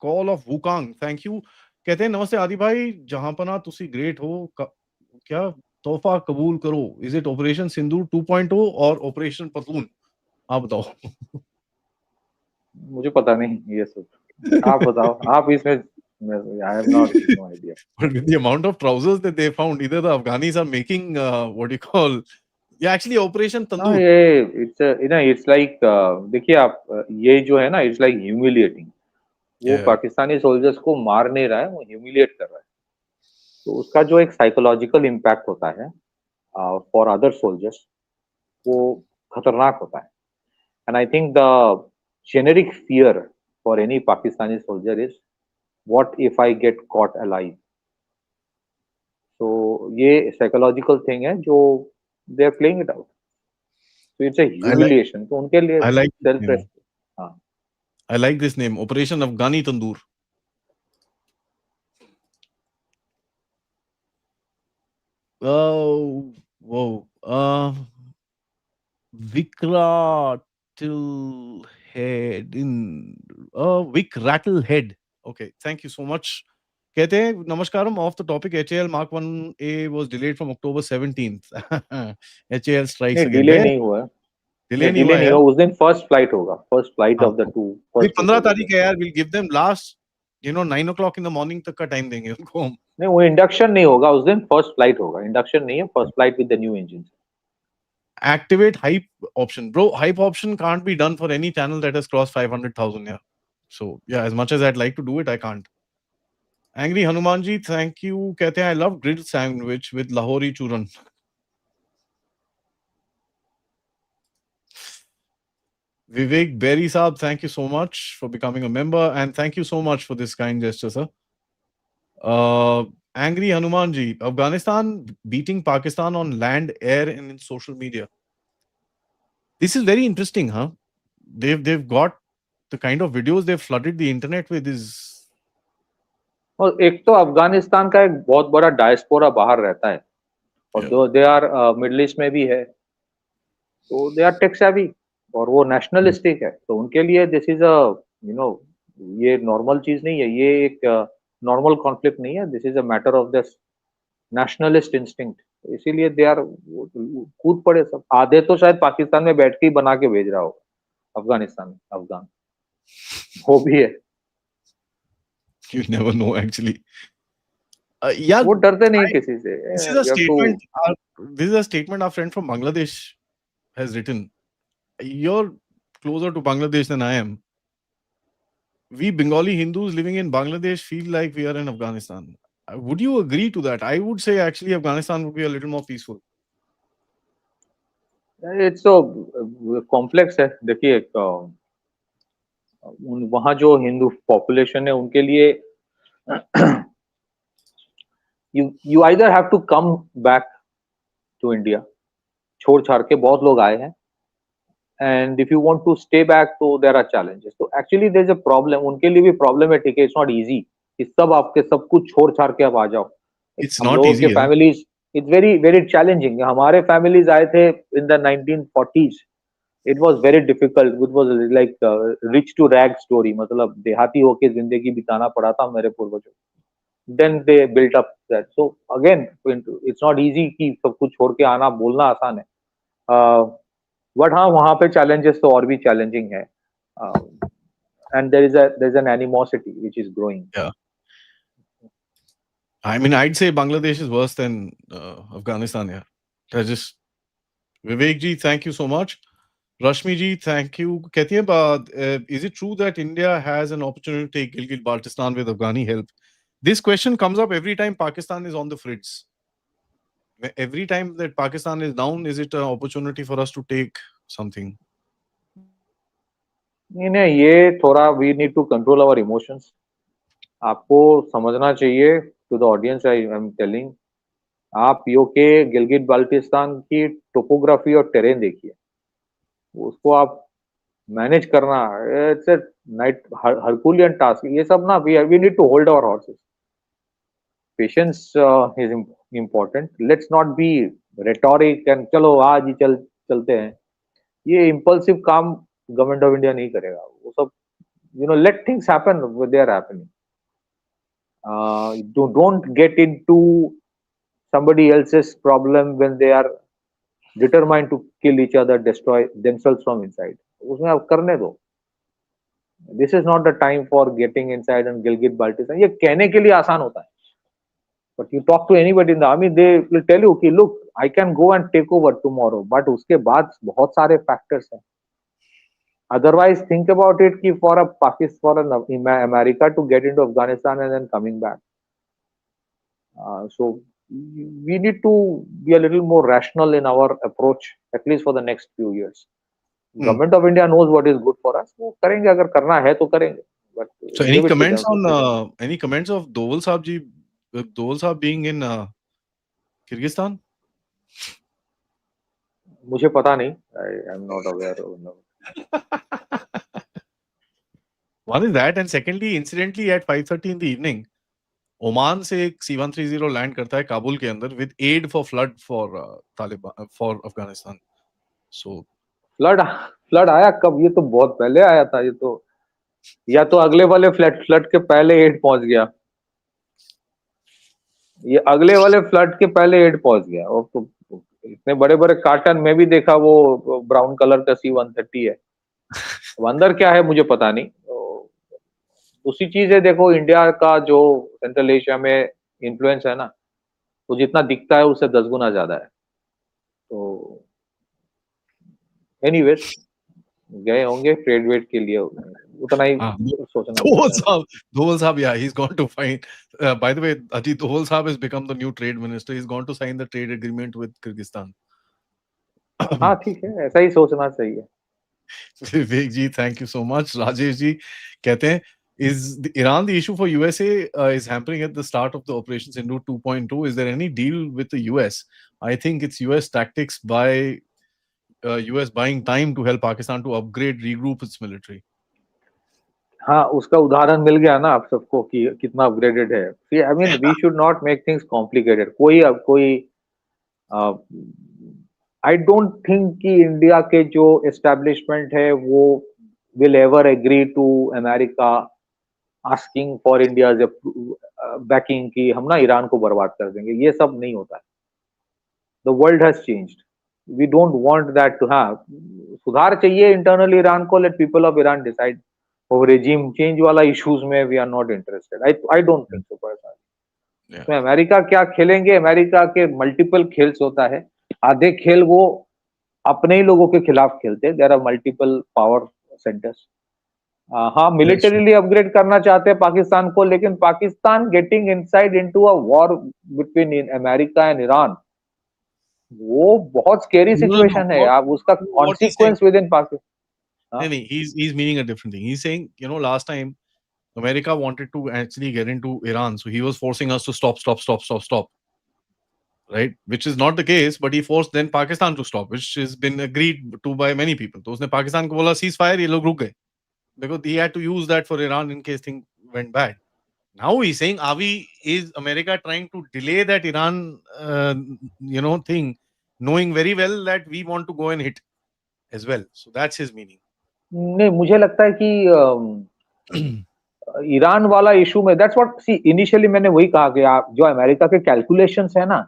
Call of Wukong, thank you. कहते हैं नमस्ते आदि भाई, जहां पना तुसी ग्रेट हो, क्या तोहफा कबूल करो. इज इट ऑपरेशन सिंदूर 2.0 और ऑपरेशन पतलून? आप बताओ. मुझे पता नहीं ये सब, आप बताओ. आप इसमें, I have no idea. But with the amount of trousers that they found, either the Afghanis are making what do you call, actually Operation Tandoor. ये it's like, देखिए आप, ये जो है ना, it's like humiliating. वो पाकिस्तानी सोल्जर्स को मार नहीं रहा है, वो ह्यूमिलिएट कर रहा है. तो उसका जो एक साइकोलॉजिकल इम्पैक्ट होता है फॉर अदर सोल्जर्स, वो खतरनाक होता है. And I think the generic fear for any Pakistani soldier is what if I get caught alive. तो ये साइकोलॉजिकल थिंग है जो they are playing it out. तो इट्स अ ह्यूमिलिएशन. तो उनके लिए self respect. I like this name, Operation Afghani Tandoor. Oh, whoa. Vikra till head in. Vic Rattlehead. Okay, thank you so much. कहते हैं नमस्कारम, off the topic, HAL Mark 1A was delayed from October 17th. HAL strikes again. Delay नहीं हुआ. Delay नहीं हुआ. उस दिन first flight होगा, first flight of the two. 15 तारीख है यार. We'll give them last 9 o'clock in the morning तक का टाइम देंगे उनको. नहीं, वो इंडक्शन नहीं होगा उस दिन, फर्स्ट फ्लाइट होगा. इंडक्शन नहीं है, first flight with the new engine. Activate hype option, bro. Hype option can't be done for any channel that has crossed 500,000. Yeah. So yeah, as much as I'd like to do it, I can't. Angry Hanumanji, thank you. कहते हैं I love grilled sandwich with Lahori churran. Vivek Berry Saab, thank you so much for becoming a member, and thank you so much for this kind gesture, sir. Angry Hanumanji, Afghanistan beating Pakistan on land, air, and in social media. This is very interesting, huh? They've got the kind of videos they've flooded the internet with is. और एक तो अफगानिस्तान का एक बहुत बड़ा diaspora बाहर रहता है और दो दे आर मिडिल ईस्ट में भी है, तो दे आर टेक सेवी और वो नेशनलिस्टिक है, तो उनके लिए दिस इज अ ये नॉर्मल चीज नहीं है, ये एक नॉर्मल कॉन्फ्लिक्ट नहीं है, this is a matter of this nationalist instinct, इसीलिए दे आर कूद पड़े सब, आधे तो शायद पाकिस्तान में बैठ के ही बना के भेज रहा हो अफगानिस्तान में, अफगान वो भी है, You never know actually. Yeah, वो डरते नहीं किसी से. this is a statement. This is a statement our friend from Bangladesh has written. You're closer to Bangladesh than I am. We Bengali Hindus living in Bangladesh feel like we are in Afghanistan. Would you agree to that? I would say actually Afghanistan would be a little more peaceful. It's so complex है. देखिए वहाँ जो Hindu population है उनके लिए you either have to come back to India, छोड़ छाड़ के बहुत लोग आए हैं, and if you want to stay back, so there are challenges. So actually there is a problem, उनके लिए भी problematic है, it's not easy कि सब आपके सब कुछ छोड़ छाड़ के आप आ जाओ. It's not easy. Families, it's very very challenging. हमारे families आए थे in the 1940s. It was very difficult. It was like rich to rag story. मतलब देहाती होके जिंदगी बिताना पड़ा था मेरे पूर्वजों. Then they built up that. So again, it's not easy कि सब कुछ छोड़ के आना, बोलना आसान है. But हाँ, वहाँ पे challenges तो और भी challenging है. And there's an animosity which is growing. Yeah. I mean, I'd say Bangladesh is worse than Afghanistan. Yeah. Vivek ji, thank you so much. Rashmi ji, thank you. कहती है, is it true that India has an opportunity to take Gilgit-Baltistan with Afghani help? This question comes up every time Pakistan is on the fritz. Every time that Pakistan is down, is it an opportunity for us to take something? नहीं, ये थोड़ा we need to control our emotions. आपको समझना चाहिए, to the audience I am telling, आप UK Gilgit Baltistan की topography और terrain देखिए, उसको आप मैनेज करना, it's a night Herculean task. ये सब ना we need to hold our horses. Patience is important. Let's not be rhetoric and चलो आज ही चलते हैं. ये impulsive काम गवर्नमेंट ऑफ इंडिया नहीं करेगा. वो सब let things happen when they are happening. Don't get into somebody else's problem when they are determined to kill each other, destroy themselves from inside. उसमें आप करने दो. This is not the time for getting inside and Gilgit Baltistan. ये कहने के लिए आसान होता है. But you talk to anybody in the army, they will tell you कि look, I can go and take over tomorrow. But उसके बाद बहुत सारे factors हैं. Otherwise, think about it कि for America to get into Afghanistan and then coming back. So we need to be a little more rational in our approach, at least for the next few years. Government of India knows what is good for us. वो करेंगे, अगर करना है तो करेंगे. But so any comments on any comments of Doval Saab ji, Doval Saab being in Kyrgyzstan? मुझे पता नहीं. I am not aware of. One is that, and secondly, incidentally, at 5:30 in the evening, Oman से एक C-130 land करता है काबुल के अंदर with aid for flood for Taliban for Afghanistan. So flood आया कब? ये तो बहुत पहले आया था. ये तो या तो अगले वाले फ्लड के पहले एड पहुंच गया. ये अगले वाले फ्लड के पहले एड पहुंच गया. और तो इतने बड़े बड़े कार्टन में भी देखा, वो ब्राउन कलर का C-130 है. अंदर क्या है मुझे पता नहीं. दूसरी चीज है, देखो इंडिया का जो सेंट्रल एशिया में इन्फ्लुएंस है ना, वो जितना दिखता है उससे 10 गुना ज्यादा है. तो एनीवेज गए होंगे ट्रेड वेट के लिए, उतना ही सोचना. Doval Saab, yeah, he's gone to find. By the way, Ajit Doval Saab has become the new trade minister. He's gone to sign the trade agreement with Kyrgyzstan. हाँ ठीक है, ऐसा ही सोचना चाहिए. Vivek ji, thank you so much. Rajesh ji कहते हैं, is Iran the issue for USA is hampering at the start of the Operation Sindoor 2.2? Is there any deal with the US? I think it's US tactics by US buying time to help Pakistan to upgrade, regroup its military. हाँ, उसका उदाहरण मिल गया ना आप सबको कि कितना upgraded है। See, I mean, we should not make things complicated. कोई आई डोंट थिंक कि इंडिया के जो एस्टेब्लिशमेंट है वो will ever agree to America asking for India's backing कि हम ना ईरान को बर्बाद कर देंगे। ये सब नहीं होता है। The world has changed. We don't want that to have. सुधार चाहिए इंटरनल ईरान को, let people of Iran decide. और रेजिम चेंज वाला इश्यूज में we are not interested. I don't think so personally. इसमें अमेरिका क्या खेलेंगे? अमेरिका के मल्टीपल खेल्स होता है। आधे खेल वो अपने ही लोगों के खिलाफ खेलते हैं। There are multiple power centres. हाँ, मिलिटरीली अपग्रेड करना चाहते हैं पाकिस्तान को, लेकिन Pakistan getting inside into a war between America and Iran, वो बहुत स्केरी सिचुएशन है। आप उसका consequence with in Pakistan. No, he's meaning a different thing. He's saying, last time America wanted to actually get into Iran, so he was forcing us to stop, right? Which is not the case, but he forced then Pakistan to stop, which has been agreed to by many people. तो उसने पाकिस्तान को बोला ceasefire, ये लोग रुक गए, because he had to use that for Iran in case things went bad. Now he's saying, is America trying to delay that Iran, thing, knowing very well that we want to go and hit as well. So that's his meaning. नहीं, मुझे लगता है कि Iran वाला issue में that's what C initially मैंने वही कहा कि आप जो अमेरिका के कैलकुलेशंस है ना,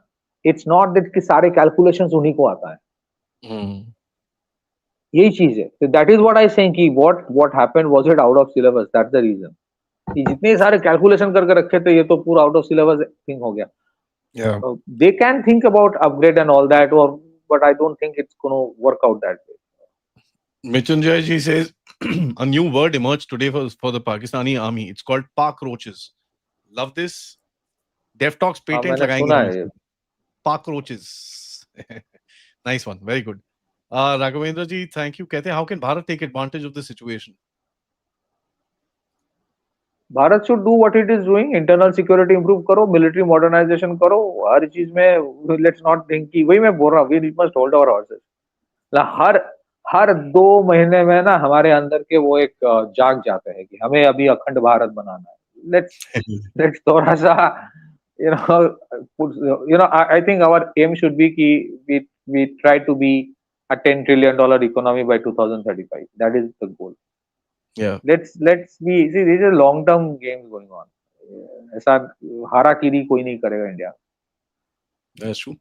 इट्स नॉट दैट कि सारे कैलकुलेशंस उन्हीं को आता है। यही चीज है। That is what I saying कि what happened was it out of syllabus. That's the reason कि जितने सारे कैलकुलेशन करके रखे थे, ये तो पूरा आउट ऑफ सिलेबस थिंग हो गया। They can think about upgrade and all that, और but I don't think it's gonna work out that way. Mrityunjay ji says a new word emerged today for the Pakistani army. It's called Pak roaches. Love this. Dev Talks patent लगाएंगे. Pak roaches. Nice one. Very good. Raghavendra ji, thank you. कहते हैं, how can Bharat take advantage of the situation? Bharat should do what it is doing. Internal security improve करो, military modernization करो, हर चीज में let's not think कि वही मैं बोल रहा हूँ, we must hold our horses. हर 2 महीने में ना हमारे अंदर के वो एक जाग जाते हैं कि हमें अभी अखंड भारत बनाना है। let's थोड़ा सा I think our aim should be कि we try to be a $10 trillion economy by 2035. That is the goal. Yeah. Let's be, see, these are long term games going on. ऐसा हाराकीरी कोई नहीं करेगा India. That's true.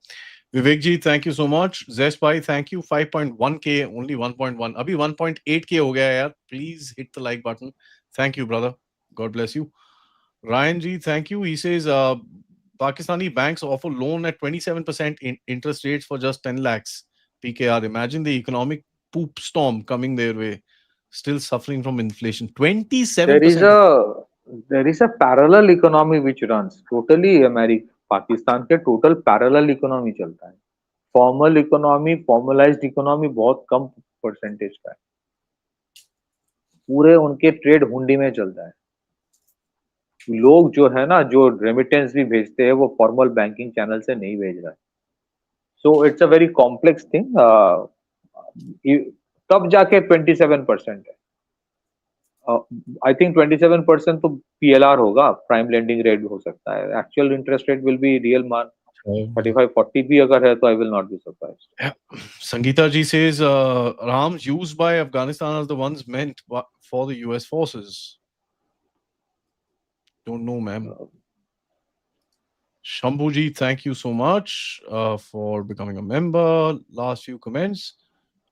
Vivek ji, thank you so much. Zesh bhai, thank you. 5.1k, only 1.1. Abhi 1.8k ho gaya yaar. Please hit the like button. Thank you, brother. God bless you. Ryan ji, thank you. He says Pakistani banks offer loan at 27% in interest rates for just 10 lakhs PKR. Imagine the economic poop storm coming their way. Still suffering from inflation. 27%. There is a parallel economy which runs totally America. Pakistan के total parallel economy चलता है। Formal economy, formalised economy बहुत कम percentage का है। पूरे उनके trade हुंडी में चलता है। लोग जो है ना, जो रेमिटेंस भी भेजते हैं, वो फॉर्मल बैंकिंग चैनल से नहीं भेज रहा है। So it's a very complex thing. तब जाके 27% है। I think 27% तो PLR होगा, प्राइम लेंडिंग रेट हो सकता है। Actual interest rate will be real मान 35-40 भी अगर है तो आई will not be surprised. Sangeeta ji says arms used by Afghanistan are the ones meant for the US forces. Don't know, ma'am. Shambhu ji, thank you so much for becoming a member. Last few comments.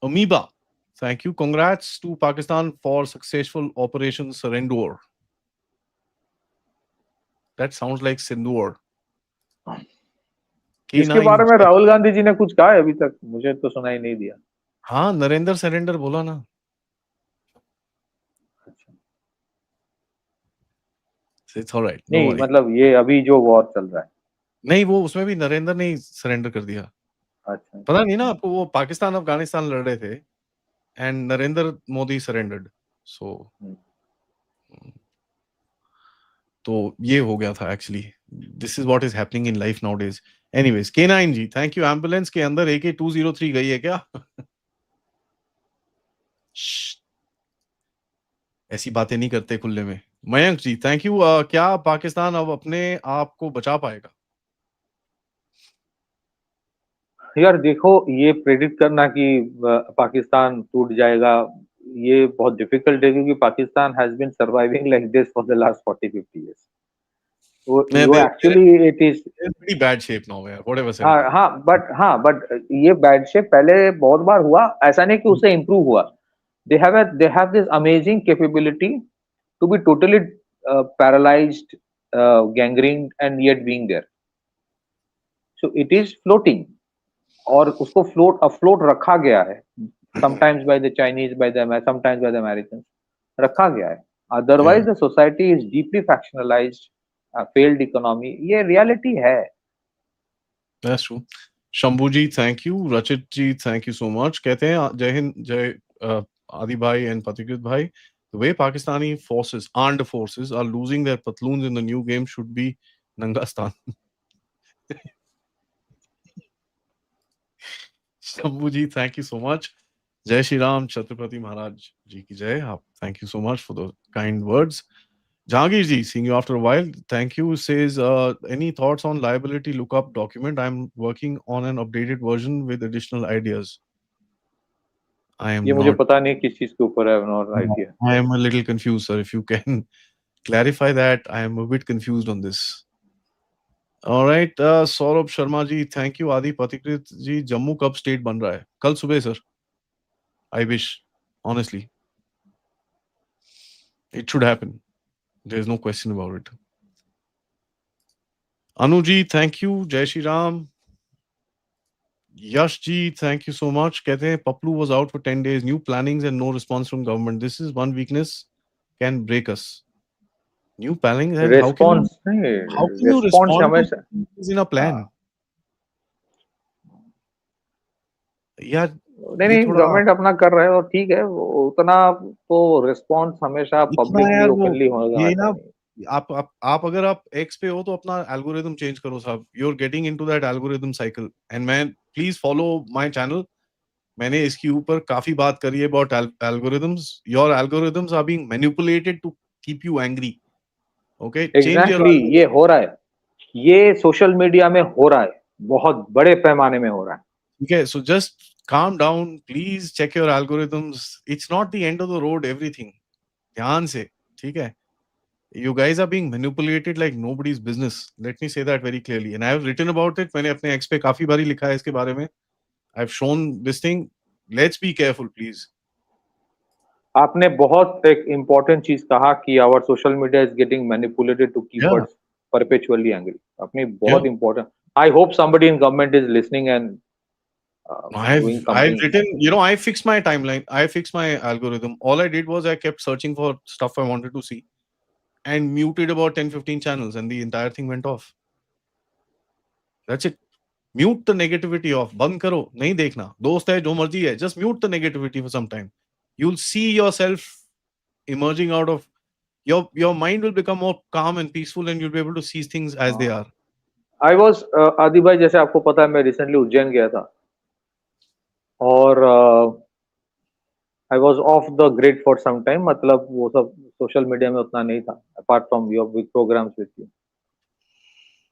Amoeba, thank you. Congrats to Pakistan for successful Operation Surrender. That sounds like Sindoor. इसके बारे में राहुल गांधी जी ने कुछ कहा है अभी तक? मुझे तो सुनाई नहीं दिया। हाँ, नरेंद्र सरेंडर बोला ना। It's all right. नहीं, मतलब ये अभी जो वॉर चल रहा है। नहीं, वो उसमें भी नरेंद्र ने सरेंडर कर दिया। अच्छा, पता नहीं ना आपको, वो पाकिस्तान अफगानिस्तान लड़ रहे थे, and Narendra Modi surrendered. So, तो ये हो गया था actually. This is what is happening in life nowadays. Anyways, K9 ji, thank you. Ambulance के अंदर AK-203 गई है क्या? Shh. ऐसी बातें नहीं करते खुले में. मयंक जी, थैंक यू. क्या पाकिस्तान अब अपने आप को बचा पाएगा? यार देखो, ये प्रेडिक्ट करना कि पाकिस्तान टूट जाएगा, ये बहुत डिफिकल्ट है, क्योंकि Pakistan has been surviving like this for the last 40-50 years. वो actually it is pretty bad shape now, यार. Whatever said. हाँ, बट ये बैड शेप पहले बहुत बार हुआ, ऐसा नहीं कि उससे इम्प्रूव हुआ. They have this amazing capability to be totally paralyzed, gangrened, and yet being there. So it is floating, और उसको afloat रखा गया है. Sometimes by the Chinese, sometimes by the Americans, रखा गया है. Otherwise, the society is deeply factionalized, failed economy. ये reality है. That's true. Shambhu ji, thank you. Rachit ji, thank you so much. कहते हैं जय हिंद, जय Adi bhai and Patikrit bhai. The way Pakistani forces, armed forces, are losing their patloons in the new game should be Nangastan. Shambhu ji, thank you so much. Jai Shri Ram, Chhatrapati Maharaj ji ki jai. Thank you so much for the kind words. Jahangir ji, seeing you after a while, thank you. Says, any thoughts on liability lookup document? I'm working on an updated version with additional ideas. ये मुझे पता नहीं किस चीज के ऊपर है. No idea. I am a little confused, sir. If you can clarify that, I am a bit confused on this. All right, Saurabh Sharma ji, thank you. Adi Patikrit ji, Jammu कब state बन रहा है? कल सुबह, sir. I wish, honestly. It should happen. There's no question about it. Anu ji, thank you. Jai Shri Ram. Yash ji, thank you so much. कहते हैं Paplu was out for 10 days. New plannings and no response from government. This is one weakness can break us. New plannings and response. How can you respond in a plan? यार नहीं, government अपना कर रहा है और ठीक है, उतना तो रिस्पांस हमेशा पब्लिक ओपनली होगा. ये ना, आप अगर आप एक्स पे हो तो अपना एल्गोरिथम चेंज करो साहब. You are getting into that algorithm cycle. And man, please follow my channel. मैंने इसके ऊपर काफी बात करी है about algorithms. Your algorithms are being manipulated to keep you angry. Okay, exactly. ये हो रहा है, ये सोशल मीडिया में हो रहा है, बहुत बड़े पैमाने में हो रहा है. ठीक है, so just calm down, please check your algorithms. It's not the end of the road, everything. ध्यान से, ठीक है. You guys are being manipulated like nobody's business. Let me say that very clearly. And I have written about it. मैंने अपने X पे काफी बारी लिखा है इसके बारे में. I've shown this thing. Let's be careful, please. आपने बहुत एक important चीज कहा कि our social media is getting manipulated to keep us perpetually angry. आपने बहुत important. I hope somebody in government is listening and I've written, I fixed my timeline. I fixed my algorithm. All I did was I kept searching for stuff I wanted to see and muted about 10-15 channels and the entire thing went off. That's it. Mute the negativity off. बंद करो, नहीं देखना. दोस्त है, जो मर्जी है, just mute the negativity for some time. You'll see yourself emerging out of your mind will become more calm and peaceful and you'll be able to see things as they are. I was आदि भाई, जैसे आपको पता है, मैं recently Ujjain गया था और I was off the grid for some time. मतलब वो सब सोशल मीडिया में उतना नहीं था, apart from your big programs with you.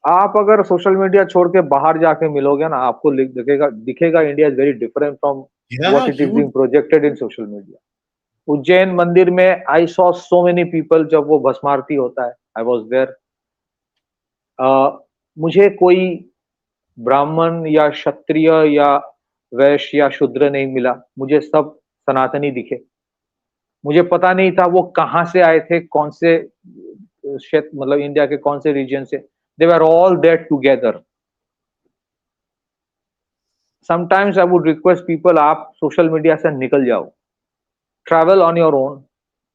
आप अगर सोशल मीडिया छोड़ के बाहर जाके मिलोगे ना, आपको दिखेगा India is very different from what it is being projected in social media. Ujjain मंदिर में I saw so many people. जब वो भस्मारती होता है, आई वाज देयर. मुझे कोई ब्राह्मण या क्षत्रिय या वैश्य या शूद्र नहीं मिला. मुझे सब सनातनी दिखे. मुझे पता नहीं था वो कहाँ से आए थे, कौन से क्षेत्र, मतलब इंडिया के कौन से रीजन से. They were all there together. Sometimes I would request people, आप social media से निकल जाओ, travel on your own,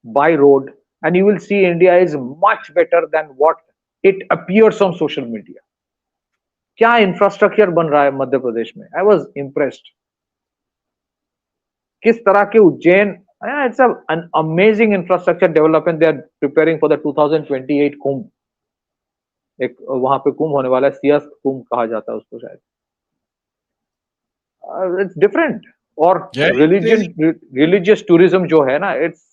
by road, and you will see India is much better than what it appears on social media. क्या infrastructure बन रहा है मध्य प्रदेश में. I was impressed. किस तरह के Ujjain, it's an amazing infrastructure development they are preparing for the 2028 कुंभ. एक वहां पे कुंभ होने वाला है, सियस्त कुंभ कहा जाता है उसको शायद. It's different. और Yeah, रिलीजियस टूरिज्म जो है ना, it's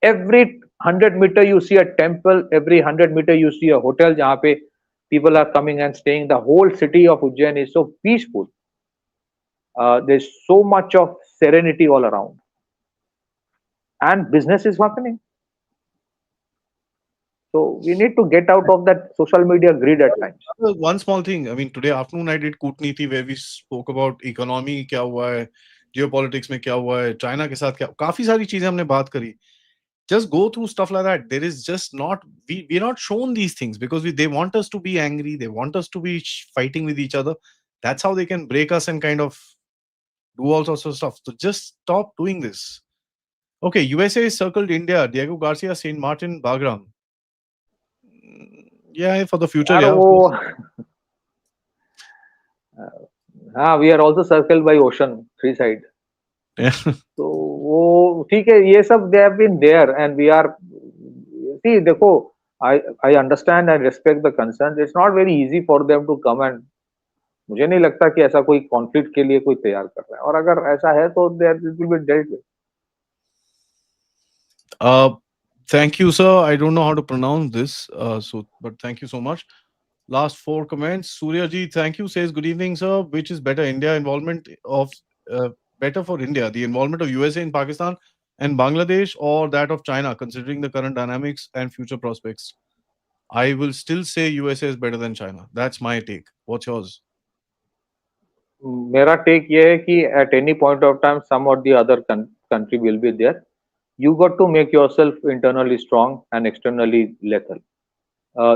every 100 meter you see a temple, every 100 meter you see a hotel जहाँ पे people are coming and staying. The whole city of Ujjain is so peaceful. There's so much of serenity all around, and business is happening. So we need to get out of that social media grid at times. one small thing. I mean, today afternoon I did Kutniti where we spoke about economy क्या हुआ है, geopolitics में क्या हुआ है, China के साथ क्या, काफी सारी चीजें हमने बात करी. Just go through stuff like that. There is just not, we're not shown these things because they want us to be angry. They want us to be fighting with each other. That's how they can break us and kind of do all sorts of stuff. So just stop doing this. Okay, USA circled India. Diego Garcia, St. Martin, Bagram. Yeah, for the future. यार Yeah, of वो, course. हाँ, we are also circled by ocean, 3 side. Yeah. तो वो ठीक है, ये सब they have been there and we are, see देखो, I understand and respect the concern. It's not very easy for them to come and, मुझे नहीं लगता कि ऐसा कोई कॉन्फ्लिक्ट के लिए कोई तैयार कर रहा है, और अगर ऐसा है तो it will be dealt with. Thank you, sir. I don't know how to pronounce this, but thank you so much. Last 4 comments. Surya ji, thank you. Says good evening, sir. Which is better, India involvement of better for India, the involvement of USA in Pakistan and Bangladesh, or that of China, considering the current dynamics and future prospects? I will still say USA is better than China. That's my take. What's yours? मेरा take ये है कि at any point of time some or the other country will be there. You got to make yourself internally strong and externally lethal.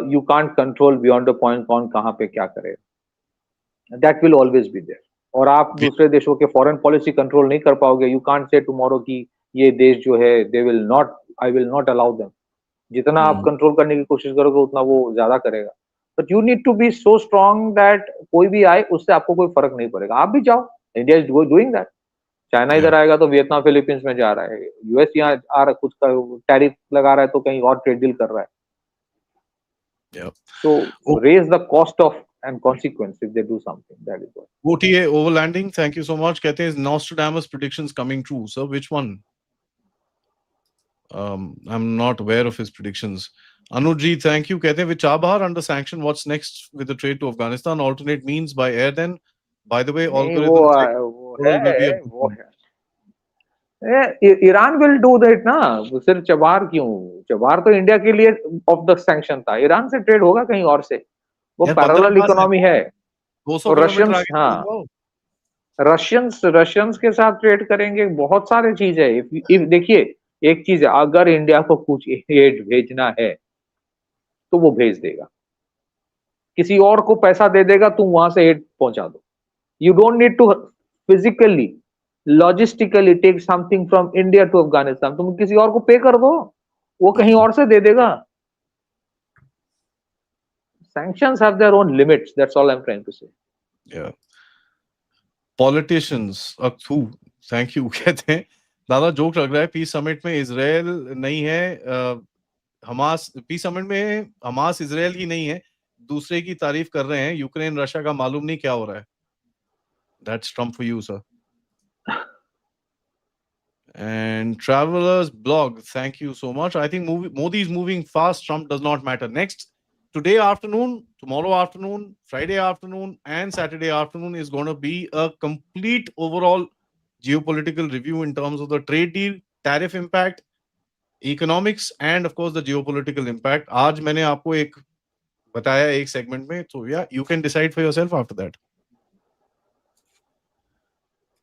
You can't control beyond the point कौन कहाँ पे क्या करेगा. That will always be there. और आप दूसरे देशों के फॉरेन पॉलिसी कंट्रोल नहीं कर पाओगे. You can't say tomorrow कि ये देश जो है they will not, I will not allow them. जितना आप कंट्रोल करने की कोशिश करोगे उतना वो ज्यादा करेगा. But you need to be so strong that कोई भी आए उससे आपको कोई फर्क नहीं पड़ेगा. आप भी जाओ. India is doing that. China इधर आएगा तो वियतनाम फिलीपींस में जा रहा है. यूएस यहाँ आ रहा, कुछ का टैरिफ लगा रहा है तो कहीं और ट्रेड डील कर रहा है. So raise the cost of and consequence if they do something. That is what. OTA overlanding. Thank you so much. कहते हैं Nostradamus predictions coming true. Sir, which one? I'm not aware of his predictions. Anuji, thank you. कहते हैं with Chabahar under sanction, what's next with the trade to Afghanistan? Alternate means by air then. By the way, Iran will do that ना. सिर्फ चबार क्यों? चबार तो India के लिए of the sanction था. Iran से ट्रेड होगा कहीं और से. वो पैरेलल इकोनॉमी है. और रशियंस, हाँ, रशियंस के साथ ट्रेड करेंगे. बहुत सारे चीज है. देखिए, एक चीज है, अगर इंडिया को कुछ एड भेजना है तो वो भेज देगा. किसी और को पैसा दे देगा, तुम वहां से एड पहुंचा दो. You don't need to physically, logistically take something from India to Afghanistan. तुम किसी और को पे कर दो, वो कहीं और से दे देगा. Sanctions have their own limits. That's all I'm trying to say. Yeah. Politicians, thank you. कहते हैं दादा जोक लग रहा है. पीस समिट में इजराइल नहीं है, हमास. पीस समिट में हमास इजराइल की नहीं है, दूसरे की तारीफ कर रहे हैं. यूक्रेन रशिया का मालूम नहीं क्या हो रहा है. That's Trump for you, sir. And Travelers Blog, thank you so much. I think Modi is moving fast. Trump does not matter. Next, today afternoon, tomorrow afternoon, Friday afternoon, and Saturday afternoon is going to be a complete overall geopolitical review in terms of the trade deal, tariff impact, economics, and of course the geopolitical impact. आज मैंने आपको एक बताया एक segment में, so yeah, you can decide for yourself after that.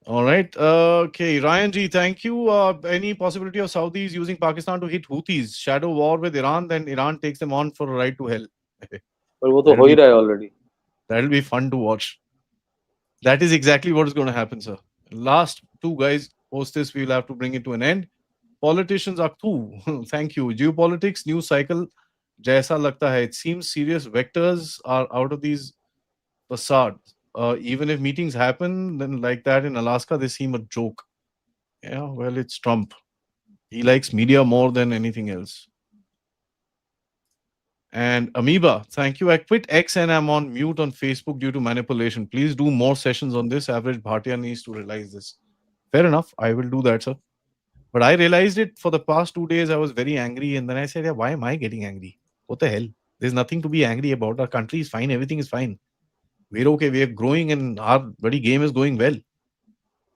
All right. Okay, Ryan G, thank you. Any possibility of Saudis using Pakistan to hit Houthis? Shadow war with Iran, then Iran takes them on for a ride to hell. पर वो तो हो ही रहा है already. That'll be fun to watch. That is exactly what is going to happen, sir. Last 2 guys, post this, we will have to bring it to an end. Politicians are too. Thank you. Geopolitics, news cycle, jaisa lagta hai. It seems serious vectors are out of these facades. Even if meetings happen, then like that in Alaska, they seem a joke. Yeah, well, it's Trump. He likes media more than anything else. And Amoeba, thank you. I quit X and I'm on mute on Facebook due to manipulation. Please do more sessions on this. Average Bhatia needs to realize this. Fair enough. I will do that, sir. But I realized it for the past 2 days. I was very angry. And then I said, yeah, why am I getting angry? What the hell? There's nothing to be angry about. Our country is fine. Everything is fine. We're okay. We're growing and our bloody game is going well.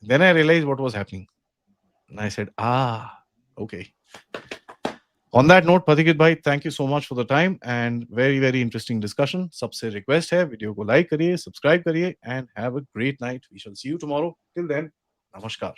Then I realized what was happening. And I said, okay. On that note, Pathikrit bhai, thank you so much for the time and very, very interesting discussion. सबसे request है video को like करिए, subscribe करिए and have a great night. We shall see you tomorrow. Till then, namaskar.